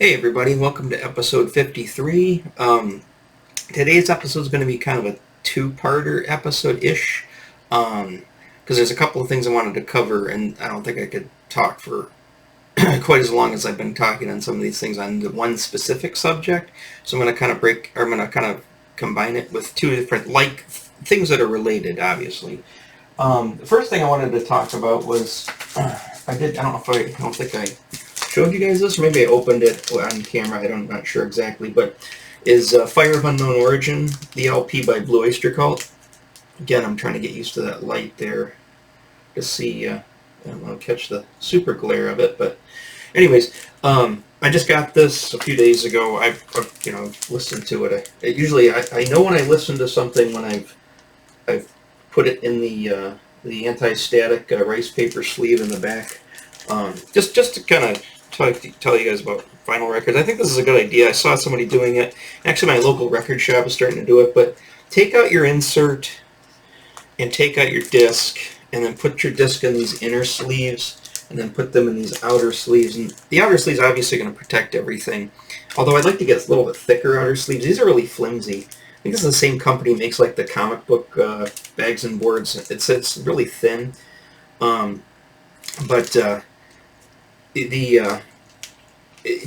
Hey everybody, welcome to episode 53. Today's episode is going to be kind of a two-parter episode-ish, because there's a couple of things I wanted to cover, and I don't think I could talk for quite as long as I've been talking on some of these things on the one specific subject. So I'm going to kind of I'm going to kind of combine it with two different, things that are related, obviously. The first thing I wanted to talk about was, I don't think I showed you guys this, or maybe I opened it on camera, I'm not sure exactly, but is Fire of Unknown Origin, the LP by Blue Oyster Cult. Again, I'm trying to get used to that light there to see, I don't want to catch the super glare of it, but anyways, I just got this a few days ago. I've listened to it. I know when I listen to something when I've put it in the anti-static rice paper sleeve in the back. Just to kind of tell you guys about vinyl records. I think this is a good idea. I saw somebody doing it. Actually, my local record shop is starting to do it. But take out your insert and take out your disc, and then put your disc in these inner sleeves, and then put them in these outer sleeves. And the outer sleeves are obviously going to protect everything. Although I'd like to get a little bit thicker outer sleeves. These are really flimsy. I think this is the same company makes like the comic book bags and boards. It's really thin, but the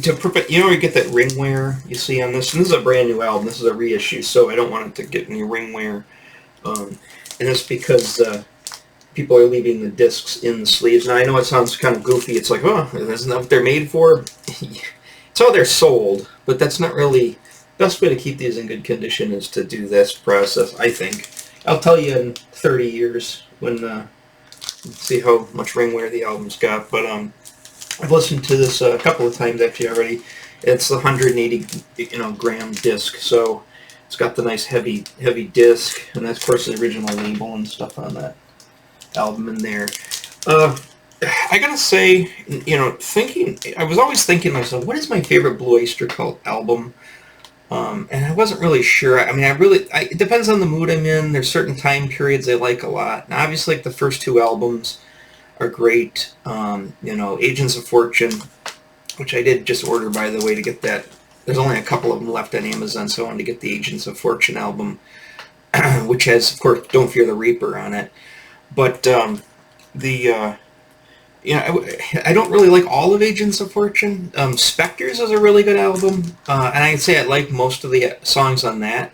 to prevent, you get that ring wear you see on this. And this is a brand new album. This is a reissue, so I don't want it to get any ring wear. And that's because people are leaving the discs in the sleeves. Now I know it sounds kind of goofy. It's like, oh, isn't that what they're made for? It's how they're sold, but that's not really the best way to keep these in good condition. Is to do this process. I think I'll tell you in 30 years when see how much ring wear the album's got. But I've listened to this a couple of times actually already. It's the 180 gram disc, so it's got the nice heavy disc, and that's of course the original label and stuff on that album in there. I gotta say, I was always thinking to myself, what is my favorite Blue Oyster Cult album? And I wasn't really sure. I mean, it depends on the mood I'm in. There's certain time periods I like a lot. And obviously, like the first two albums are great. Agents of Fortune, which I did just order, by the way, to get that. There's only a couple of them left on Amazon, so I wanted to get the Agents of Fortune album, which has, of course, Don't Fear the Reaper on it. But I don't really like all of Agents of Fortune. Spectres is a really good album, and I can say I like most of the songs on that.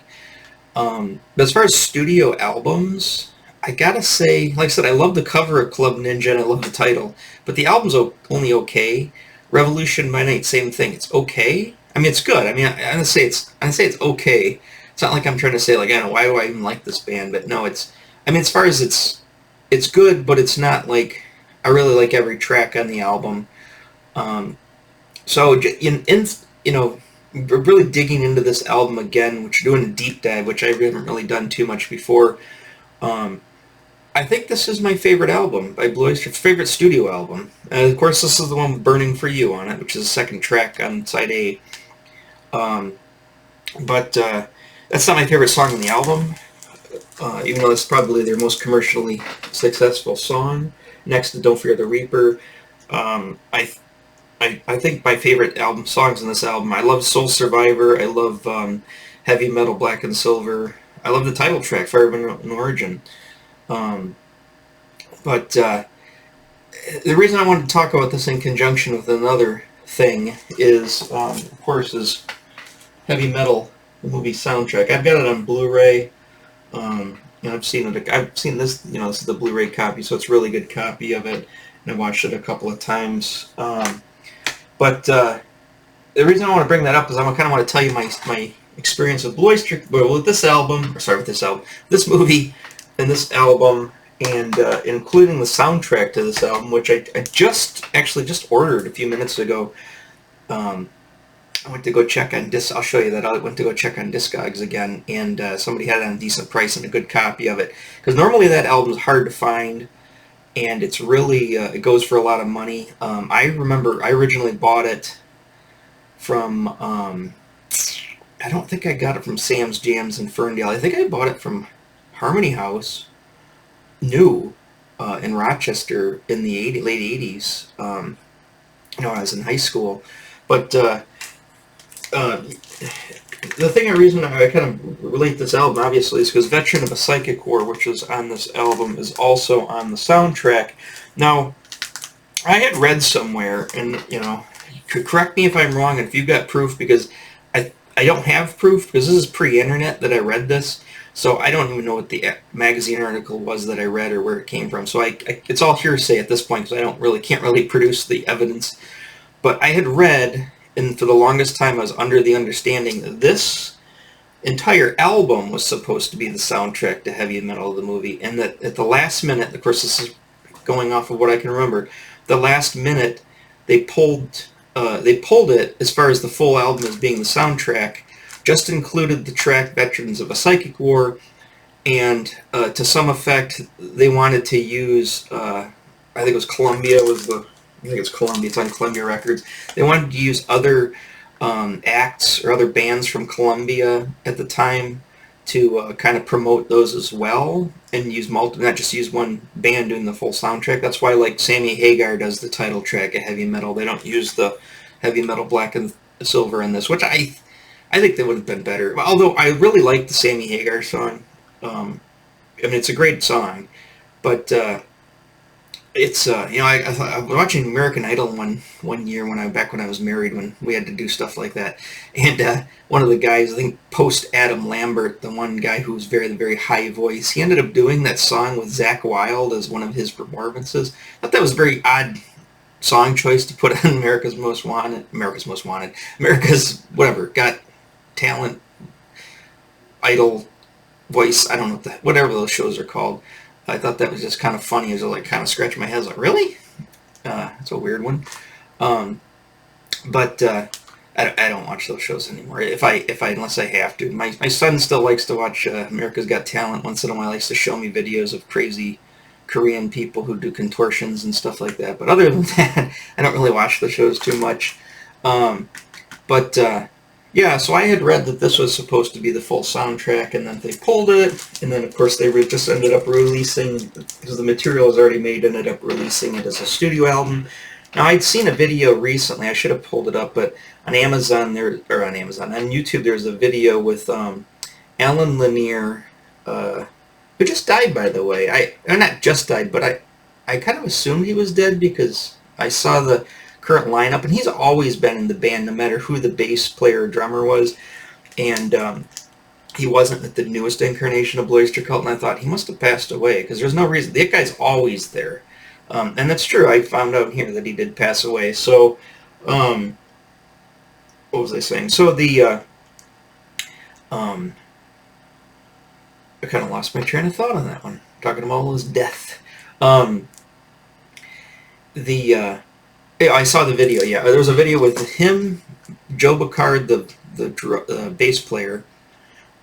But as far as studio albums, I gotta say, like I said, I love the cover of Club Ninja and I love the title, but the album's only okay. Revolution by Night, same thing. It's okay. I mean, it's good. I mean, I say it's okay. It's not like I'm trying to say like, I don't know, why do I even like this band? But no, it's. I mean, as far as it's good, but it's not like I really like every track on the album. So really digging into this album again, which doing a deep dive, which I haven't really done too much before. I think this is my favorite album by Blue Oyster, favorite studio album. And of course, this is the one with "Burning for You" on it, which is the second track on side A. But that's not my favorite song on the album, even though it's probably their most commercially successful song, next to "Don't Fear the Reaper." I think my favorite album songs in this album. I love "Soul Survivor." I love "Heavy Metal Black and Silver." I love the title track, "Fire of an Origin." But the reason I wanted to talk about this in conjunction with another thing is, of course, is Heavy Metal, the movie soundtrack. I've got it on Blu-ray. I've seen it. I've seen this. This is the Blu-ray copy, so it's a really good copy of it, and I watched it a couple of times. But the reason I want to bring that up is I kind of want to tell you my experience with Blue Oyster, with this this movie, and this album, and including the soundtrack to this album, which I just ordered a few minutes ago. I went to go check on I'll show you that. I went to go check on Discogs again, and somebody had it on a decent price and a good copy of it. Because normally that album's hard to find, and it's really it goes for a lot of money. I remember I originally bought it from I don't think I got it from Sam's Jams in Ferndale. I think I bought it from Harmony House, new, in Rochester in the late 80s. When I was in high school. But uh, the reason I kind of relate this album, obviously, is because Veteran of a Psychic War, which is on this album, is also on the soundtrack. Now, I had read somewhere, and, correct me if I'm wrong, and if you've got proof, because I don't have proof, because this is pre-internet that I read this, so I don't even know what the magazine article was that I read or where it came from. So it's all hearsay at this point, because can't really produce the evidence. But I had read, and for the longest time I was under the understanding that this entire album was supposed to be the soundtrack to Heavy Metal, the movie, and that at the last minute, of course this is going off of what I can remember, the last minute they pulled it as far as the full album as being the soundtrack, just included the track Veterans of a Psychic War, and to some effect they wanted to use, I think it was Columbia I think it's Columbia, it's on Columbia Records. They wanted to use other acts or other bands from Columbia at the time to kind of promote those as well, and use not just use one band doing the full soundtrack. That's why, like, Sammy Hagar does the title track of Heavy Metal. They don't use the Heavy Metal Black and Silver in this, which I think that would have been better. Although I really like the Sammy Hagar song. It's a great song, but it's I was watching American Idol one year back when I was married, when we had to do stuff like that, and one of the guys, I think post Adam Lambert, the one guy who was very high voice, he ended up doing that song with Zakk Wylde as one of his performances. I thought that was a very odd song choice to put on America's whatever, Got Talent, Idol, Voice, I don't know whatever those shows are called. I thought that was just kind of funny. As I was kind of scratching my head, I was like, really? It's a weird one. But I don't watch those shows anymore. Unless I have to. My son still likes to watch America's Got Talent. Once in a while, he likes to show me videos of crazy Korean people who do contortions and stuff like that. But other than that, I don't really watch the shows too much. Yeah, so I had read that this was supposed to be the full soundtrack, and then they pulled it, and then of course they just ended up releasing, because the material was already made, ended up releasing it as a studio album. Now, I'd seen a video recently, I should have pulled it up, but on on YouTube, there's a video with Alan Lanier, who just died, by the way. Not just died, but I kind of assumed he was dead, because I saw the current lineup, and he's always been in the band no matter who the bass player or drummer was, and he wasn't at the newest incarnation of Blue Oyster Cult, and I thought he must have passed away, because there's no reason. That guy's always there, and that's true. I found out here that he did pass away. So what was I saying? So I kind of lost my train of thought on that one, talking about all his death. Yeah, I saw the video. Yeah, there was a video with him, Joe Bacard, the bass player.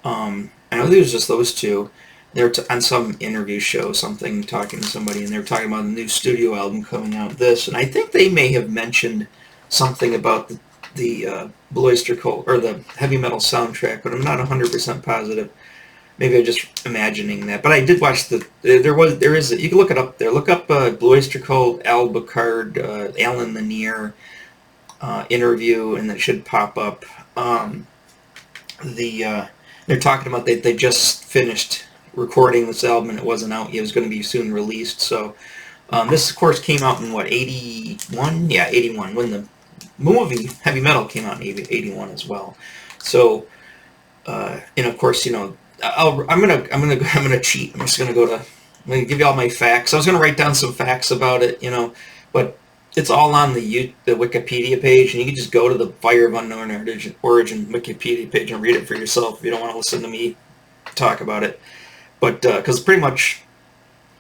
I know there was just those two. They were on some interview show, talking to somebody, and they were talking about a new studio album coming out. And I think they may have mentioned something about the Blue Oyster Cult or the heavy metal soundtrack, but I'm not 100% positive. Maybe I'm just imagining that. But I did watch you can look it up there. Look up Blue Oyster Cult, Al Bacard, Alan Lanier interview, and that should pop up. They're talking about they just finished recording this album, and it wasn't out yet. It was going to be soon released. So this, of course, came out in, 81? Yeah, 81, when the movie Heavy Metal came out in 81 as well. So, and of course, I'm gonna cheat. I'm gonna give you all my facts. I was gonna write down some facts about it, but it's all on the Wikipedia page, and you can just go to the Fire of Unknown Origin Wikipedia page and read it for yourself if you don't want to listen to me talk about it. But because pretty much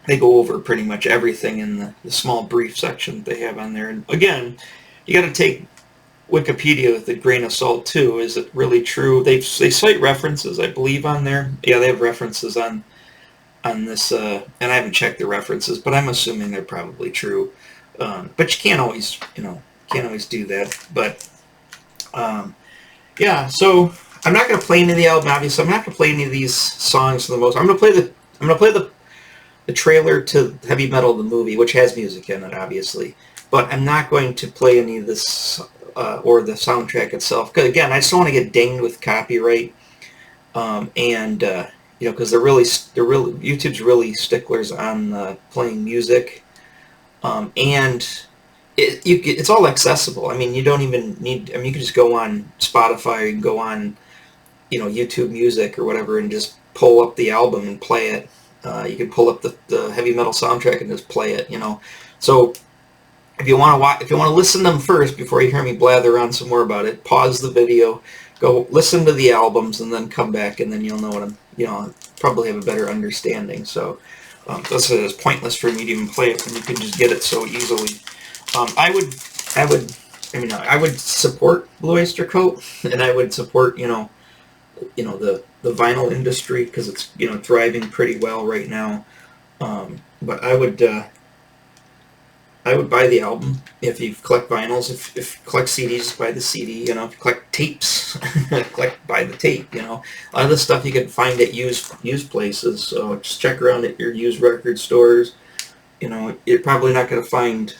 they go over pretty much everything in the small brief section that they have on there. And again, you got to take Wikipedia with a grain of salt too. Is it really true? They cite references, I believe, on there. Yeah, they have references on this, and I haven't checked the references, but I'm assuming they're probably true. But you can't always do that. But yeah, so I'm not going to play any of the album. Obviously, I'm not going to play any of these songs for the most. I'm going to play the trailer to Heavy Metal, the movie, which has music in it, obviously. But I'm not going to play any of this or the soundtrack itself. 'Cause again, I just don't want to get dinged with copyright, and because they're really YouTube's really sticklers on playing music, and it's all accessible. I mean, you don't even need. I mean, you can just go on Spotify, you can go on YouTube Music or whatever, and just pull up the album and play it. You can pull up the heavy metal soundtrack and just play it. So if you want to watch, if you want to listen to them first before you hear me blather on some more about it, pause the video, go listen to the albums, and then come back, and then you'll know what probably have a better understanding. So this is pointless for me to even play it when you can just get it so easily. I would support Blue Oyster Cult, and I would support the vinyl industry because it's thriving pretty well right now. But I would buy the album if you collect vinyls. If you collect CDs, buy the CD. If you collect tapes, buy the tape. A lot of the stuff you can find at used places. So just check around at your used record stores. You're probably not going to find.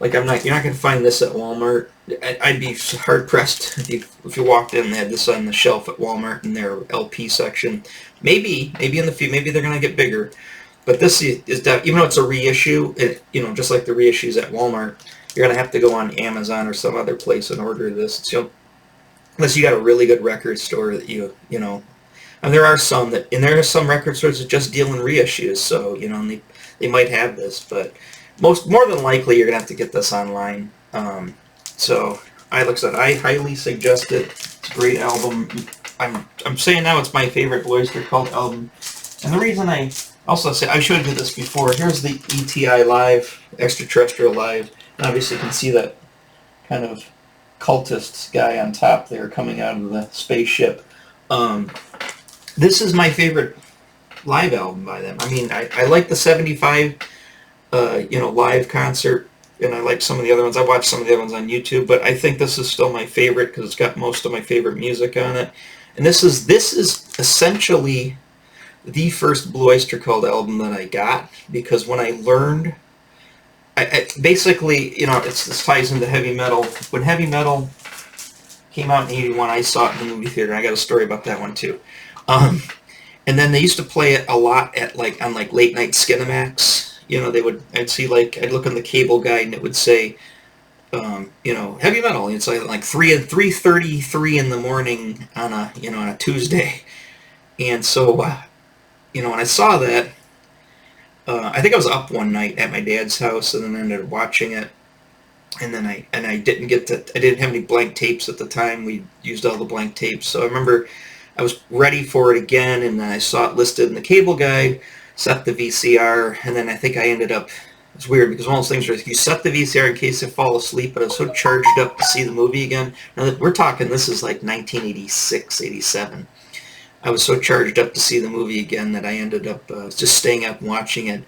You're not going to find this at Walmart. I'd be hard pressed if you walked in and they had this on the shelf at Walmart in their LP section. Maybe in the future, maybe they're going to get bigger. But this is even though it's a reissue, just like the reissues at Walmart, you're going to have to go on Amazon or some other place and order this. Unless you got a really good record store that and there are some record stores that just deal in reissues. So and they might have this, but more than likely you're gonna have to get this online. So like I said, I highly suggest it. It's a great album. I'm saying now it's my favorite Blue Oyster Cult album, and the reason I also say I showed you this before. Here's the ETI Live, Extraterrestrial Live, and obviously you can see that kind of cultist guy on top there coming out of the spaceship. This is my favorite live album by them. I mean, I like the '75. Live concert, and I like some of the other ones. I watched some of the other ones on YouTube, but I think this is still my favorite because it's got most of my favorite music on it. And this is essentially the first Blue Oyster Cult album that I got, because when I learned, basically, this ties into heavy metal. When heavy metal came out in '81, I saw it in the movie theater. I got a story about that one too. And then they used to play it a lot at on late night Skinamax. I'd look on the cable guide and it would say, heavy metal. It's like 3:33 in the morning on a Tuesday. And so, when I saw that, I think I was up one night at my dad's house and then I ended up watching it. And then I didn't have any blank tapes at the time. We used all the blank tapes. So I remember I was ready for it again, and then I saw it listed in the cable guide, set the VCR, and then I think I ended up, it's weird because one of those things where you set the VCR in case you fall asleep, but I was so charged up to see the movie again. Now, we're talking, this is like 1986, 87. I was so charged up to see the movie again that I ended up just staying up and watching it,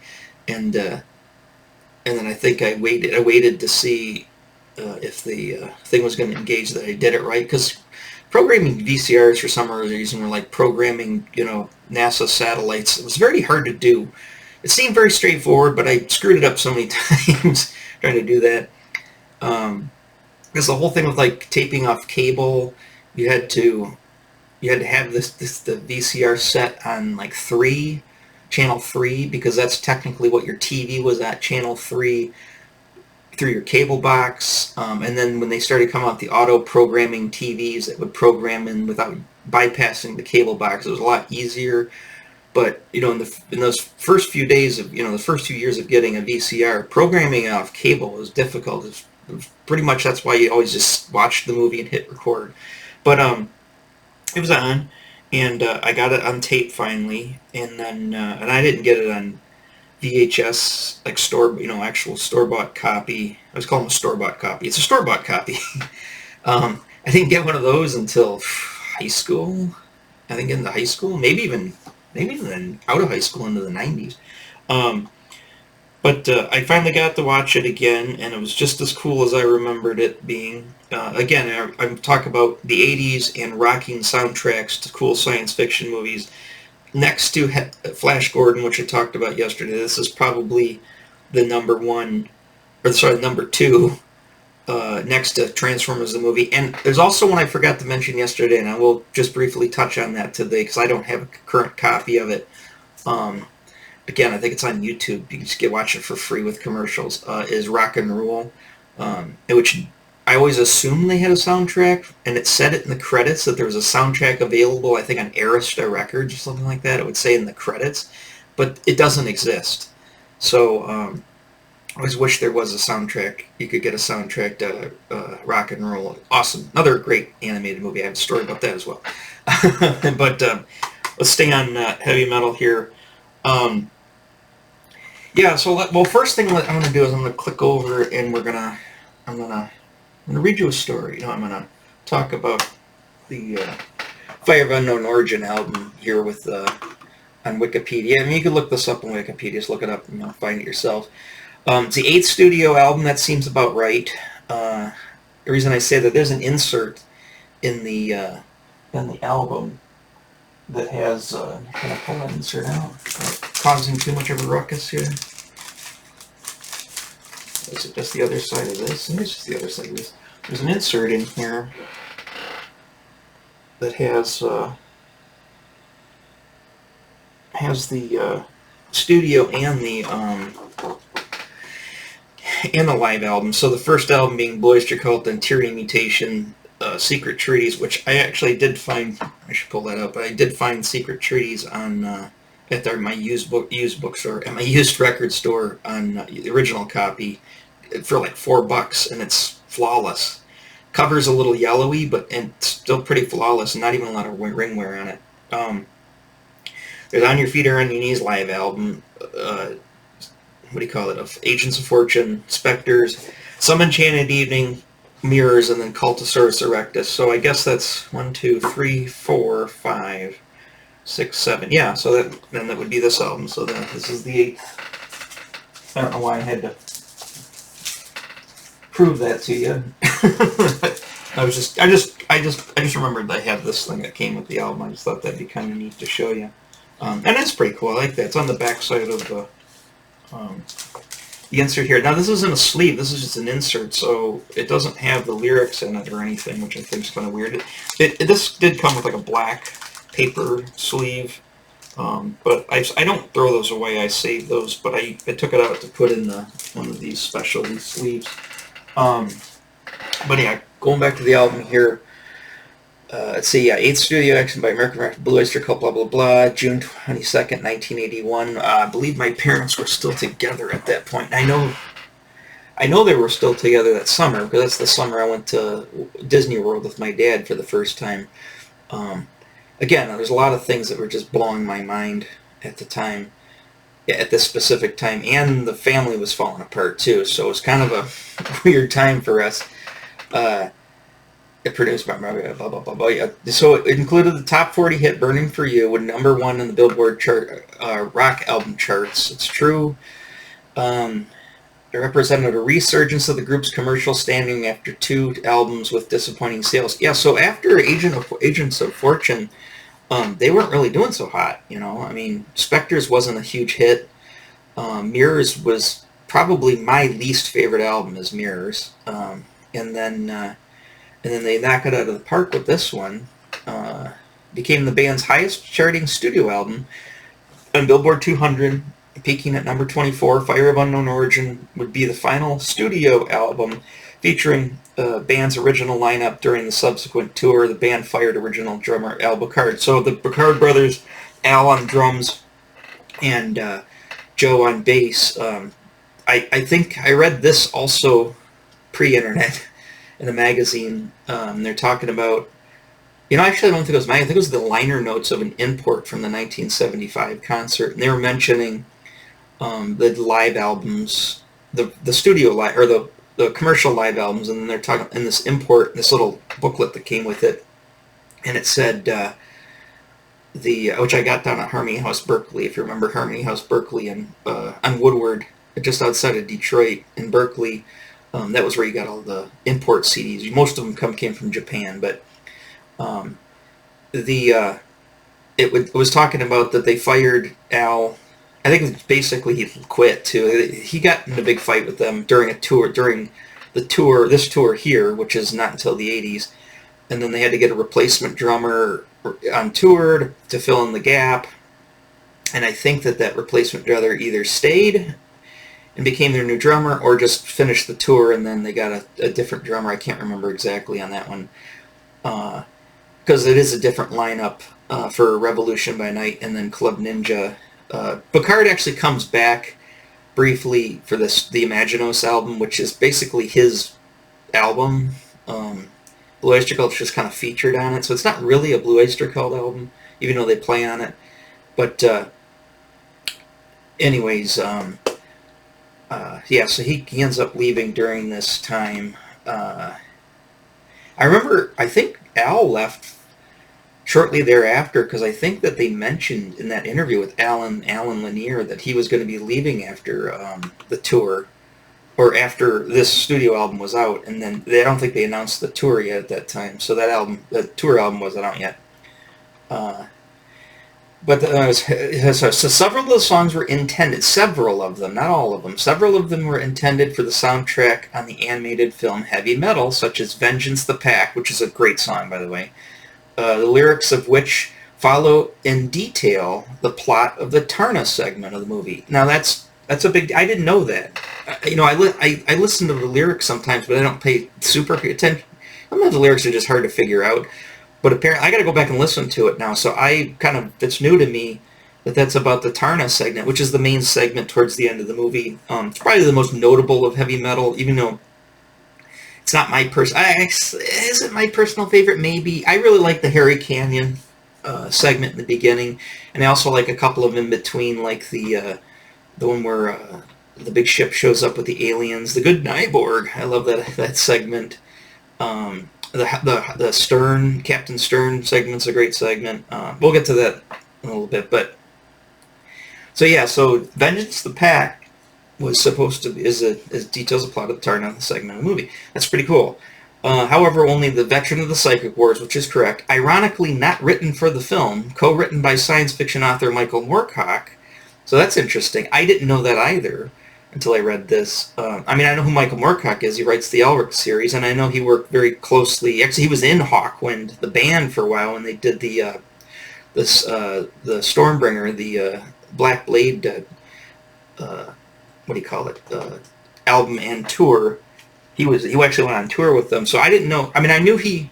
and then I think I waited to see if the thing was going to engage that I did it right, because programming VCRs for some reason were like programming, NASA satellites. It was very hard to do. It seemed very straightforward, but I screwed it up so many times trying to do that. Because the whole thing with taping off cable, you had to have the VCR set on channel 3, because that's technically what your TV was at, channel 3, through your cable box, and then when they started coming out the auto-programming TVs that would program in without bypassing the cable box, it was a lot easier. But in those first few days of the first 2 years of getting a VCR, programming off cable was difficult. It was pretty much that's why you always just watched the movie and hit record. But it was on, and I got it on tape finally, and then and I didn't get it on VHS, actual store-bought copy. I was calling it a store-bought copy. It's a store-bought copy. I didn't get one of those until high school. I think into high school, maybe even out of high school into the 90s. But I finally got to watch it again, and it was just as cool as I remembered it being. Again, I'm talking about the 80s and rocking soundtracks to cool science fiction movies. Next to Flash Gordon, which I talked about yesterday, this is probably the number 2 next to Transformers the movie. And there's also one I forgot to mention yesterday, and I will just briefly touch on that today because I don't have a current copy of it. Again, I think it's on YouTube. You can just watch it for free with commercials. Is Rock and Roll, which I always assumed they had a soundtrack, and it said it in the credits that there was a soundtrack available, I think on Arista Records or something like that. It would say in the credits, but it doesn't exist. So I always wish there was a soundtrack. You could get a soundtrack to Rock and Roll. Awesome. Another great animated movie. I have a story about that as well. But let's stay on heavy metal here. Yeah, so first thing I'm going to do is I'm going to click over and I'm going to read you a story. I'm going to talk about the Fire of Unknown Origin album here with on Wikipedia. I mean, you can look this up on Wikipedia. Just look it up and find it yourself. It's the 8th studio album. That seems about right. The reason I say that, there's an insert in the album that has, can I pull that insert out? Causing too much of a ruckus here. Is it just the other side of this? Maybe it's just the other side of this. There's an insert in here that has the studio and the live album. So the first album being Blue Oyster Cult and Tyranny Mutation, Secret Treaties, which I actually did find. I should pull that up, but I did find Secret Treaties on at my used bookstore, at my used record store, on the original copy for like $4, and it's flawless. Cover's a little yellowy, but and still pretty flawless, and not even a lot of ring wear on it. There's On Your Feet or On Your Knees live album. What do you call it? Of Agents of Fortune, Spectres, Some Enchanted Evening, Mirrors, and then Cultosaurus Erectus. So I guess that's 1, 2, 3, 4, 5, 6, 7. Yeah, so that would be this album. So this is the 8th. I don't know why I had to prove that to you. I just remembered I had this thing that came with the album. I just thought that'd be kind of neat to show you. And it's pretty cool. I like that. It's on the back side of the insert here. Now this isn't a sleeve. This is just an insert, so it doesn't have the lyrics in it or anything, which I think is kind of weird. This did come with like a black paper sleeve, but I don't throw those away. I save those, but I took it out to put in one of these specialty sleeves. But yeah, going back to the album here. Let's see, yeah, 8th studio action by American Rock, Blue Oyster Cult, blah, blah, blah, June 22nd, 1981. I believe my parents were still together at that point. I know they were still together that summer, because that's the summer I went to Disney World with my dad for the first time. Again, there's a lot of things that were just blowing my mind at the time, at this specific time, and the family was falling apart too, so it was kind of a weird time for us. Produced by blah blah blah blah. Yeah. So it included the top 40 hit "Burning for You," with #1 in the Billboard chart, rock album charts. It's true. It represented a resurgence of the group's commercial standing after 2 albums with disappointing sales. Yeah. So after Agents of Fortune, they weren't really doing so hot. I mean, Spectres wasn't a huge hit. Mirrors was probably my least favorite album. Is Mirrors, and then they knock it out of the park with this one. Became the band's highest charting studio album on Billboard 200, peaking at number 24. Fire of Unknown Origin would be the final studio album featuring the band's original lineup during the subsequent tour. The band fired original drummer Al Bacard. So the Bacard brothers, Al on drums and Joe on bass. I think I read this also pre-internet in a magazine. They're talking about, actually I don't think it was magazine, I think it was the liner notes of an import from the 1975 concert, and they were mentioning the live albums, the studio live, or the commercial live albums, and then they're talking in this import, this little booklet that came with it, and it said, which I got down at Harmony House Berkeley, if you remember Harmony House Berkeley, on Woodward, just outside of Detroit in Berkeley. That was where you got all the import CDs. Most of them came from Japan, but it was talking about that they fired Al. I think basically he quit too. He got in a big fight with them during a tour, during this tour here, which is not until the 80s, and then they had to get a replacement drummer on tour to fill in the gap. And I think that replacement drummer either stayed and became their new drummer, or just finished the tour and then they got a different drummer. I can't remember exactly on that one, because it is a different lineup for Revolution by Night and then Club Ninja. Picard actually comes back briefly for the Imaginos album, which is basically his album. Blue Oyster Cult is just kind of featured on it, so it's not really a Blue Oyster Cult album, even though they play on it. But anyways, so he ends up leaving during this time. I remember, I think Al left shortly thereafter, because I think that they mentioned in that interview with Alan Lanier that he was going to be leaving after the tour, or after this studio album was out, and then I don't think they announced the tour yet at that time, so the tour album wasn't out yet. So several of the songs were intended, several of them, not all of them, several of them were intended for the soundtrack on the animated film Heavy Metal, such as Vengeance the Pack, which is a great song, by the way, the lyrics of which follow in detail the plot of the Tarna segment of the movie. Now that's a big, I didn't know that. I listen to the lyrics sometimes, but I don't pay super attention. Sometimes the lyrics are just hard to figure out. But apparently, I got to go back and listen to it now. So it's new to me that that's about the Tarna segment, which is the main segment towards the end of the movie. It's probably the most notable of Heavy Metal, even though it's not my is it my personal favorite? Maybe. I really like the Harry Canyon segment in the beginning, and I also like a couple of in between, like the one where the big ship shows up with the aliens, the Good Nyborg. I love that segment. The Stern, Captain Stern segment's a great segment. We'll get to that in a little bit, but so Vengeance the Pack was supposed to be is details a plot of the Tarna segment of the movie. That's pretty cool. However, only the Veteran of the Psychic Wars, which is correct, ironically not written for the film, co-written by science fiction author Michael Moorcock. So that's interesting. I didn't know that either until I read this. I know who Michael Moorcock is. He writes the Elric series, and I know he worked very closely. Actually, he was in Hawkwind, the band, for a while, when they did the Stormbringer, the Black Blade, album and tour. He actually went on tour with them, so I didn't know. I knew he,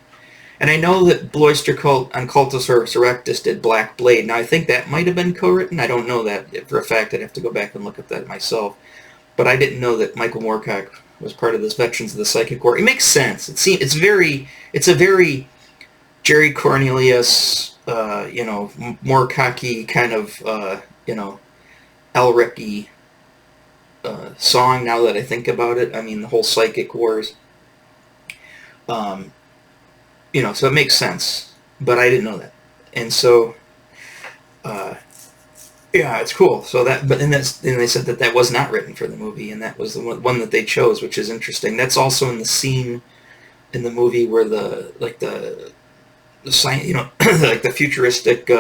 and I know that Blue Oyster Cult on Cultus Resurrectus did Black Blade. Now, I think that might have been co-written. I don't know that for a fact. I'd have to go back and look at that myself. But I didn't know that Michael Moorcock was part of this Veterans of the Psychic War. It makes sense. It's a very Jerry Cornelius, Moorcocky kind of, Elric-y song. Now that I think about it, the whole Psychic Wars. So it makes sense. But I didn't know that, and so. Yeah, it's cool. So and they said that was not written for the movie, and that was the one that they chose, which is interesting. That's also in the scene in the movie where the science, like the futuristic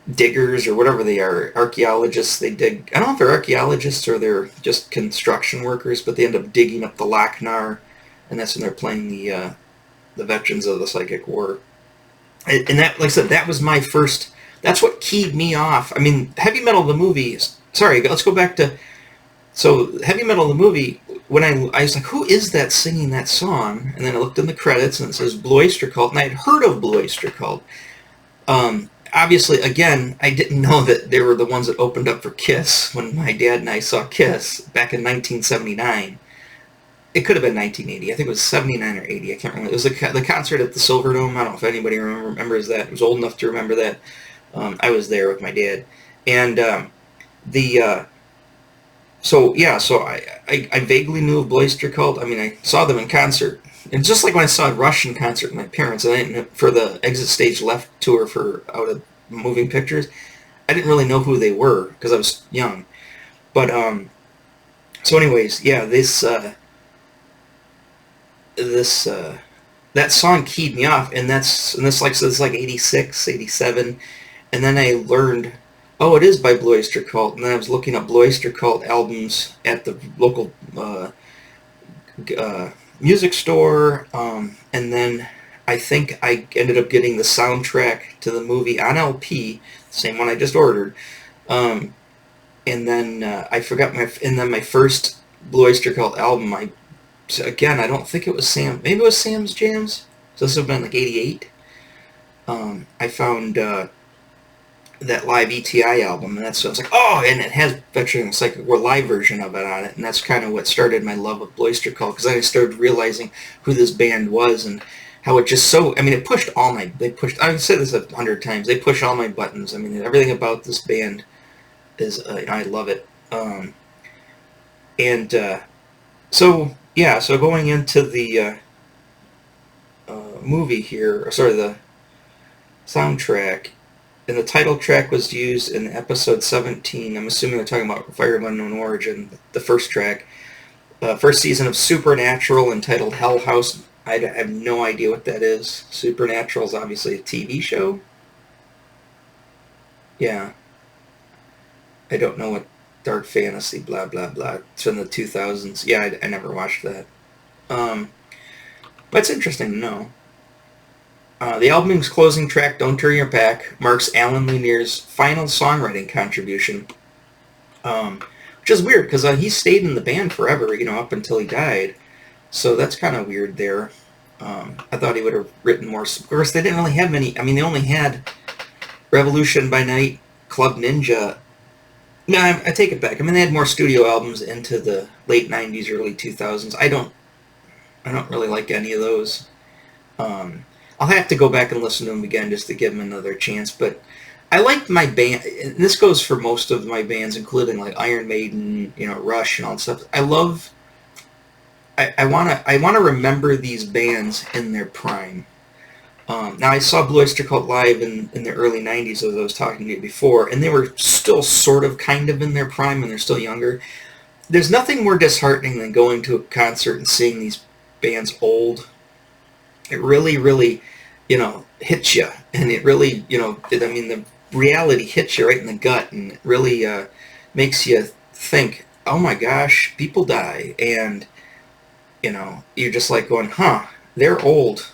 diggers or whatever they are, archaeologists. They dig. I don't know if they're archaeologists or they're just construction workers, but they end up digging up the Lochnar, and that's when they're playing the Veterans of the Psychic War. And that, like I said, that was my first. That's what keyed me off. Heavy Metal the movie. Sorry, let's go back to. So, Heavy Metal the movie. When I was like, who is that singing that song? And then I looked in the credits and it says Blue Oyster Cult, and I had heard of Blue Oyster Cult. Obviously, again, I didn't know that they were the ones that opened up for Kiss when my dad and I saw Kiss back in 1979. It could have been 1980. I think it was 79 or 80. I can't remember. It was the concert at the Silverdome. I don't know if anybody remembers that. I was old enough to remember that. I was there with my dad, and I vaguely knew of Blue Oyster Cult. I saw them in concert, and just like when I saw a Russian concert with my parents, and I didn't, for the Exit Stage Left tour for Out of Moving Pictures, I didn't really know who they were because I was young. But so anyways, yeah, that song keyed me off, and this like 86, 87. And then I learned, it is by Blue Oyster Cult. And then I was looking up Blue Oyster Cult albums at the local music store, and then I think I ended up getting the soundtrack to the movie on LP, same one I just ordered. Um, and then I forgot and then my first Blue Oyster Cult album. Again, I don't think it was Sam. Maybe it was Sam's Jams. So this would have been like '88. I found that live ETI album, and that's so I was like, oh, and it has veteran. It's like a live version of it on it, and that's kind of what started my love of Blue Oyster Cult, because I started realizing who this band was and how it just so. I mean, it pushed all my. They pushed. I've said this 100 times. They push all my buttons. I mean, everything about this band is. I love it. And so yeah, so going into the movie here, or sorry, the soundtrack. And the title track was used in episode 17. I'm assuming they're talking about Fire of Unknown Origin, the first track. First season of Supernatural, entitled Hell House. I have no idea what that is. Supernatural is obviously a TV show. Yeah. I don't know what dark fantasy, blah, blah, blah. It's from the 2000s. Yeah, I never watched that. But it's interesting to know. The album's closing track, Don't Turn Your Back, marks Alan Lanier's final songwriting contribution, which is weird because he stayed in the band forever, up until he died. So that's kind of weird there. I thought he would have written more. Of course, they didn't really have many. I mean, they only had Revolution by Night, Club Ninja. No, I take it back. I mean, they had more studio albums into the late 90s, early 2000s. I don't really like any of those. I'll have to go back and listen to them again just to give them another chance. But I like my band, and this goes for most of my bands, including like Iron Maiden, Rush, and all that stuff. I love. I wanna remember these bands in their prime. Now I saw Blue Oyster Cult live in the early '90s, as I was talking to you before, and they were still sort of, kind of in their prime, and they're still younger. There's nothing more disheartening than going to a concert and seeing these bands old. It really, really, hits you, and it really, the reality hits you right in the gut, and it really makes you think, oh my gosh, people die, and, you're just like going, huh, they're old.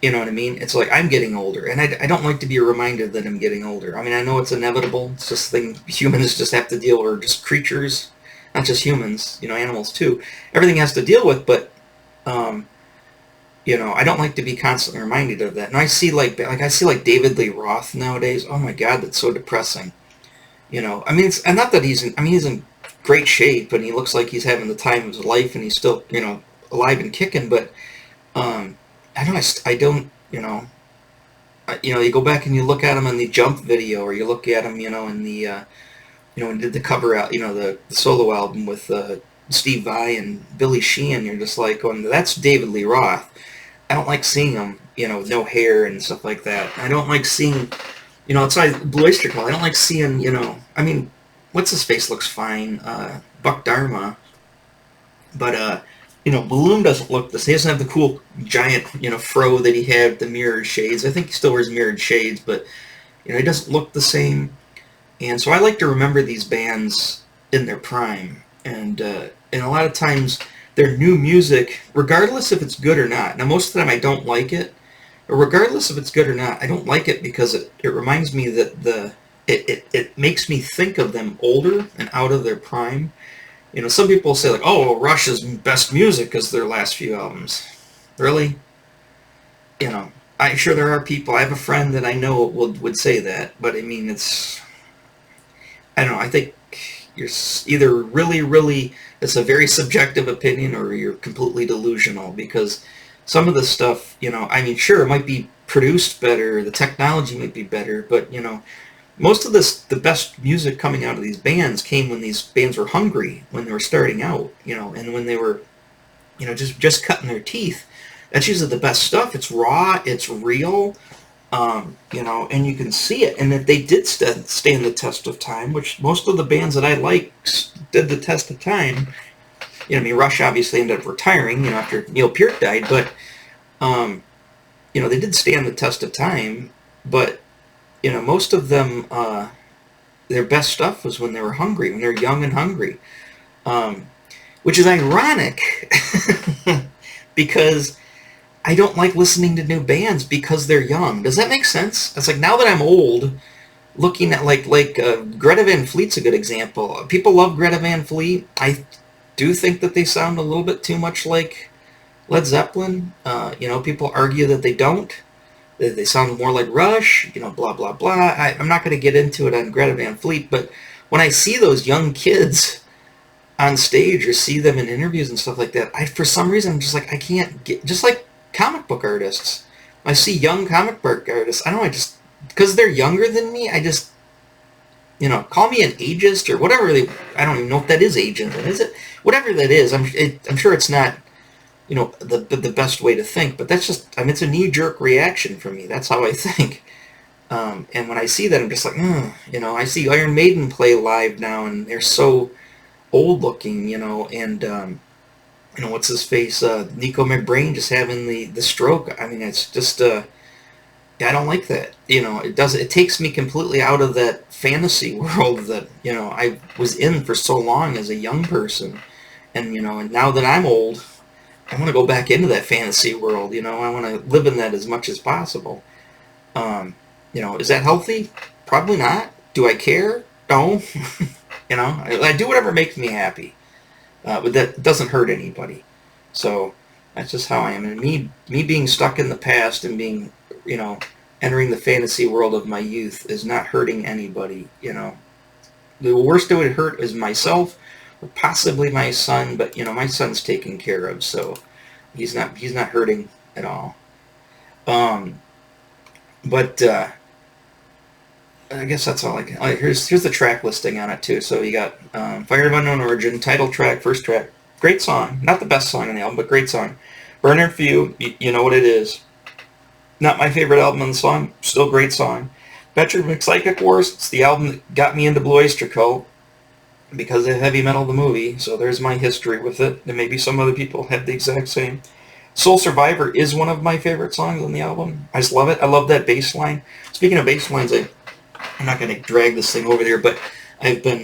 You know what I mean? It's like, I'm getting older, and I don't like to be reminded that I'm getting older. I mean, I know it's inevitable. It's just a thing humans just have to deal with, or just creatures, not just humans, animals too. Everything has to deal with, but, I don't like to be constantly reminded of that. And I see like I see like David Lee Roth nowadays. Oh my God, that's so depressing. I mean, and not that he's in great shape, and he looks like he's having the time of his life, and he's still, alive and kicking. But I don't, you go back and you look at him in the Jump video, or you look at him, in the, when he did the cover out, the solo album with Steve Vai and Billy Sheehan. You're just like going, that's David Lee Roth. I don't like seeing him, no hair and stuff like that. I don't like seeing, it's like Blue Oyster Cult. I don't like seeing, I mean, what's his face looks fine, Buck Dharma, but Balloon doesn't look the same. He doesn't have the cool giant, fro that he had, the mirrored shades. I think he still wears mirrored shades, but he doesn't look the same. And so I like to remember these bands in their prime, and a lot of times their new music, regardless if it's good or not. Now, most of the time I don't like it, but regardless if it's good or not, I don't like it because it reminds me that it makes me think of them older and out of their prime. Some people say like, oh, Rush's best music is their last few albums. Really? I'm sure there are people. I have a friend that I know would say that, but I mean, I don't know. I think you're either really, really, it's a very subjective opinion, or you're completely delusional, because some of the stuff, I mean, sure, it might be produced better, the technology might be better, but, most of the best music coming out of these bands came when these bands were hungry, when they were starting out, and when they were, just cutting their teeth. That's usually the best stuff. It's raw, it's real, and you can see it. And that they did stand the test of time, which most of the bands that I like did the test of time. I mean, Rush obviously ended up retiring, after Neil Peart died, but, they did stand the test of time, but, most of them, their best stuff was when they were hungry, when they were young and hungry. which is ironic because I don't like listening to new bands because they're young. Does that make sense? It's like now that I'm old, looking at Greta Van Fleet's a good example. People love Greta Van Fleet. I do think that they sound a little bit too much like Led Zeppelin. People argue that they don't. They sound more like Rush. Blah blah blah. I'm not going to get into it on Greta Van Fleet, but when I see those young kids on stage or see them in interviews and stuff like that, for some reason I'm just like I can't get, just like comic book artists. I see young comic book artists. I don't know. I just because they're younger than me. I just call me an ageist or whatever. I don't even know if that is ageism. Is it? Whatever that is. I'm sure it's not. The best way to think, but that's just. It's a knee jerk reaction for me. That's how I think. And when I see that, I'm just like, I see Iron Maiden play live now, and they're so old looking, and what's his face, Nico McBrain just having the stroke. It's just, I don't like that. It takes me completely out of that fantasy world that, I was in for so long as a young person. And, and now that I'm old, I want to go back into that fantasy world, I want to live in that as much as possible. Is that healthy? Probably not. Do I care? No. I do whatever makes me happy. But that doesn't hurt anybody. So that's just how I am. And me being stuck in the past and being, entering the fantasy world of my youth is not hurting anybody. The worst it would hurt is myself or possibly my son. But my son's taken care of, so he's not hurting at all. But I guess that's all I can. Here's the track listing on it too. So you got Fire of Unknown Origin, title track, first track, great song, not the best song on the album, but great song. Burning for You, you know what it is. Not my favorite album on the song, still great song. Bedroom Psychic Wars, it's the album that got me into Blue Oyster Cult because of Heavy Metal the movie. So there's my history with it, and maybe some other people have the exact same. Soul Survivor is one of my favorite songs on the album. I just love it. I love that bass line. Speaking of bass lines, I'm not going to drag this thing over there, but I hooked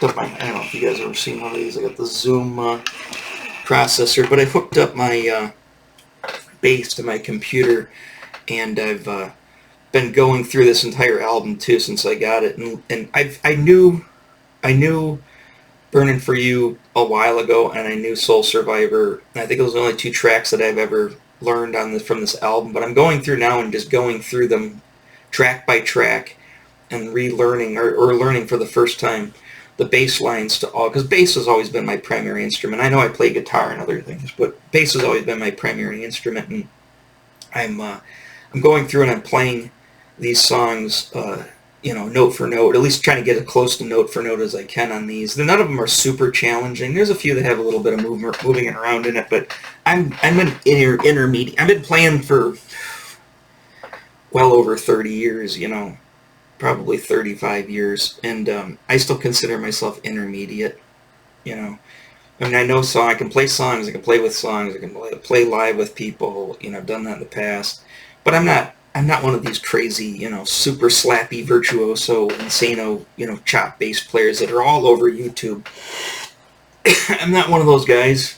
up my, I don't know if you guys have ever seen one of these. I got the Zoom processor, but I hooked up my bass to my computer, and I've been going through this entire album too since I got it, and I knew Burning for You a while ago, and I knew Soul Survivor. And I think it was the only two tracks that I've ever learned from this album, but I'm going through now and just going through them track by track and relearning or learning for the first time the bass lines to all, because bass has always been my primary instrument. I know I play guitar and other things, but bass has always been my primary instrument, and I'm going through and I'm playing these songs note for note, at least trying to get as close to note for note as I can on these. None of them are super challenging. There's a few that have a little bit of moving it around in it, but I'm an intermediate. I've been playing for well over 30 years, probably 35 years, and I still consider myself intermediate, I know I can play songs, I can play with songs, I can play live with people, I've done that in the past, but I'm not one of these crazy, super slappy, virtuoso, insano, chop bass players that are all over YouTube. I'm not one of those guys.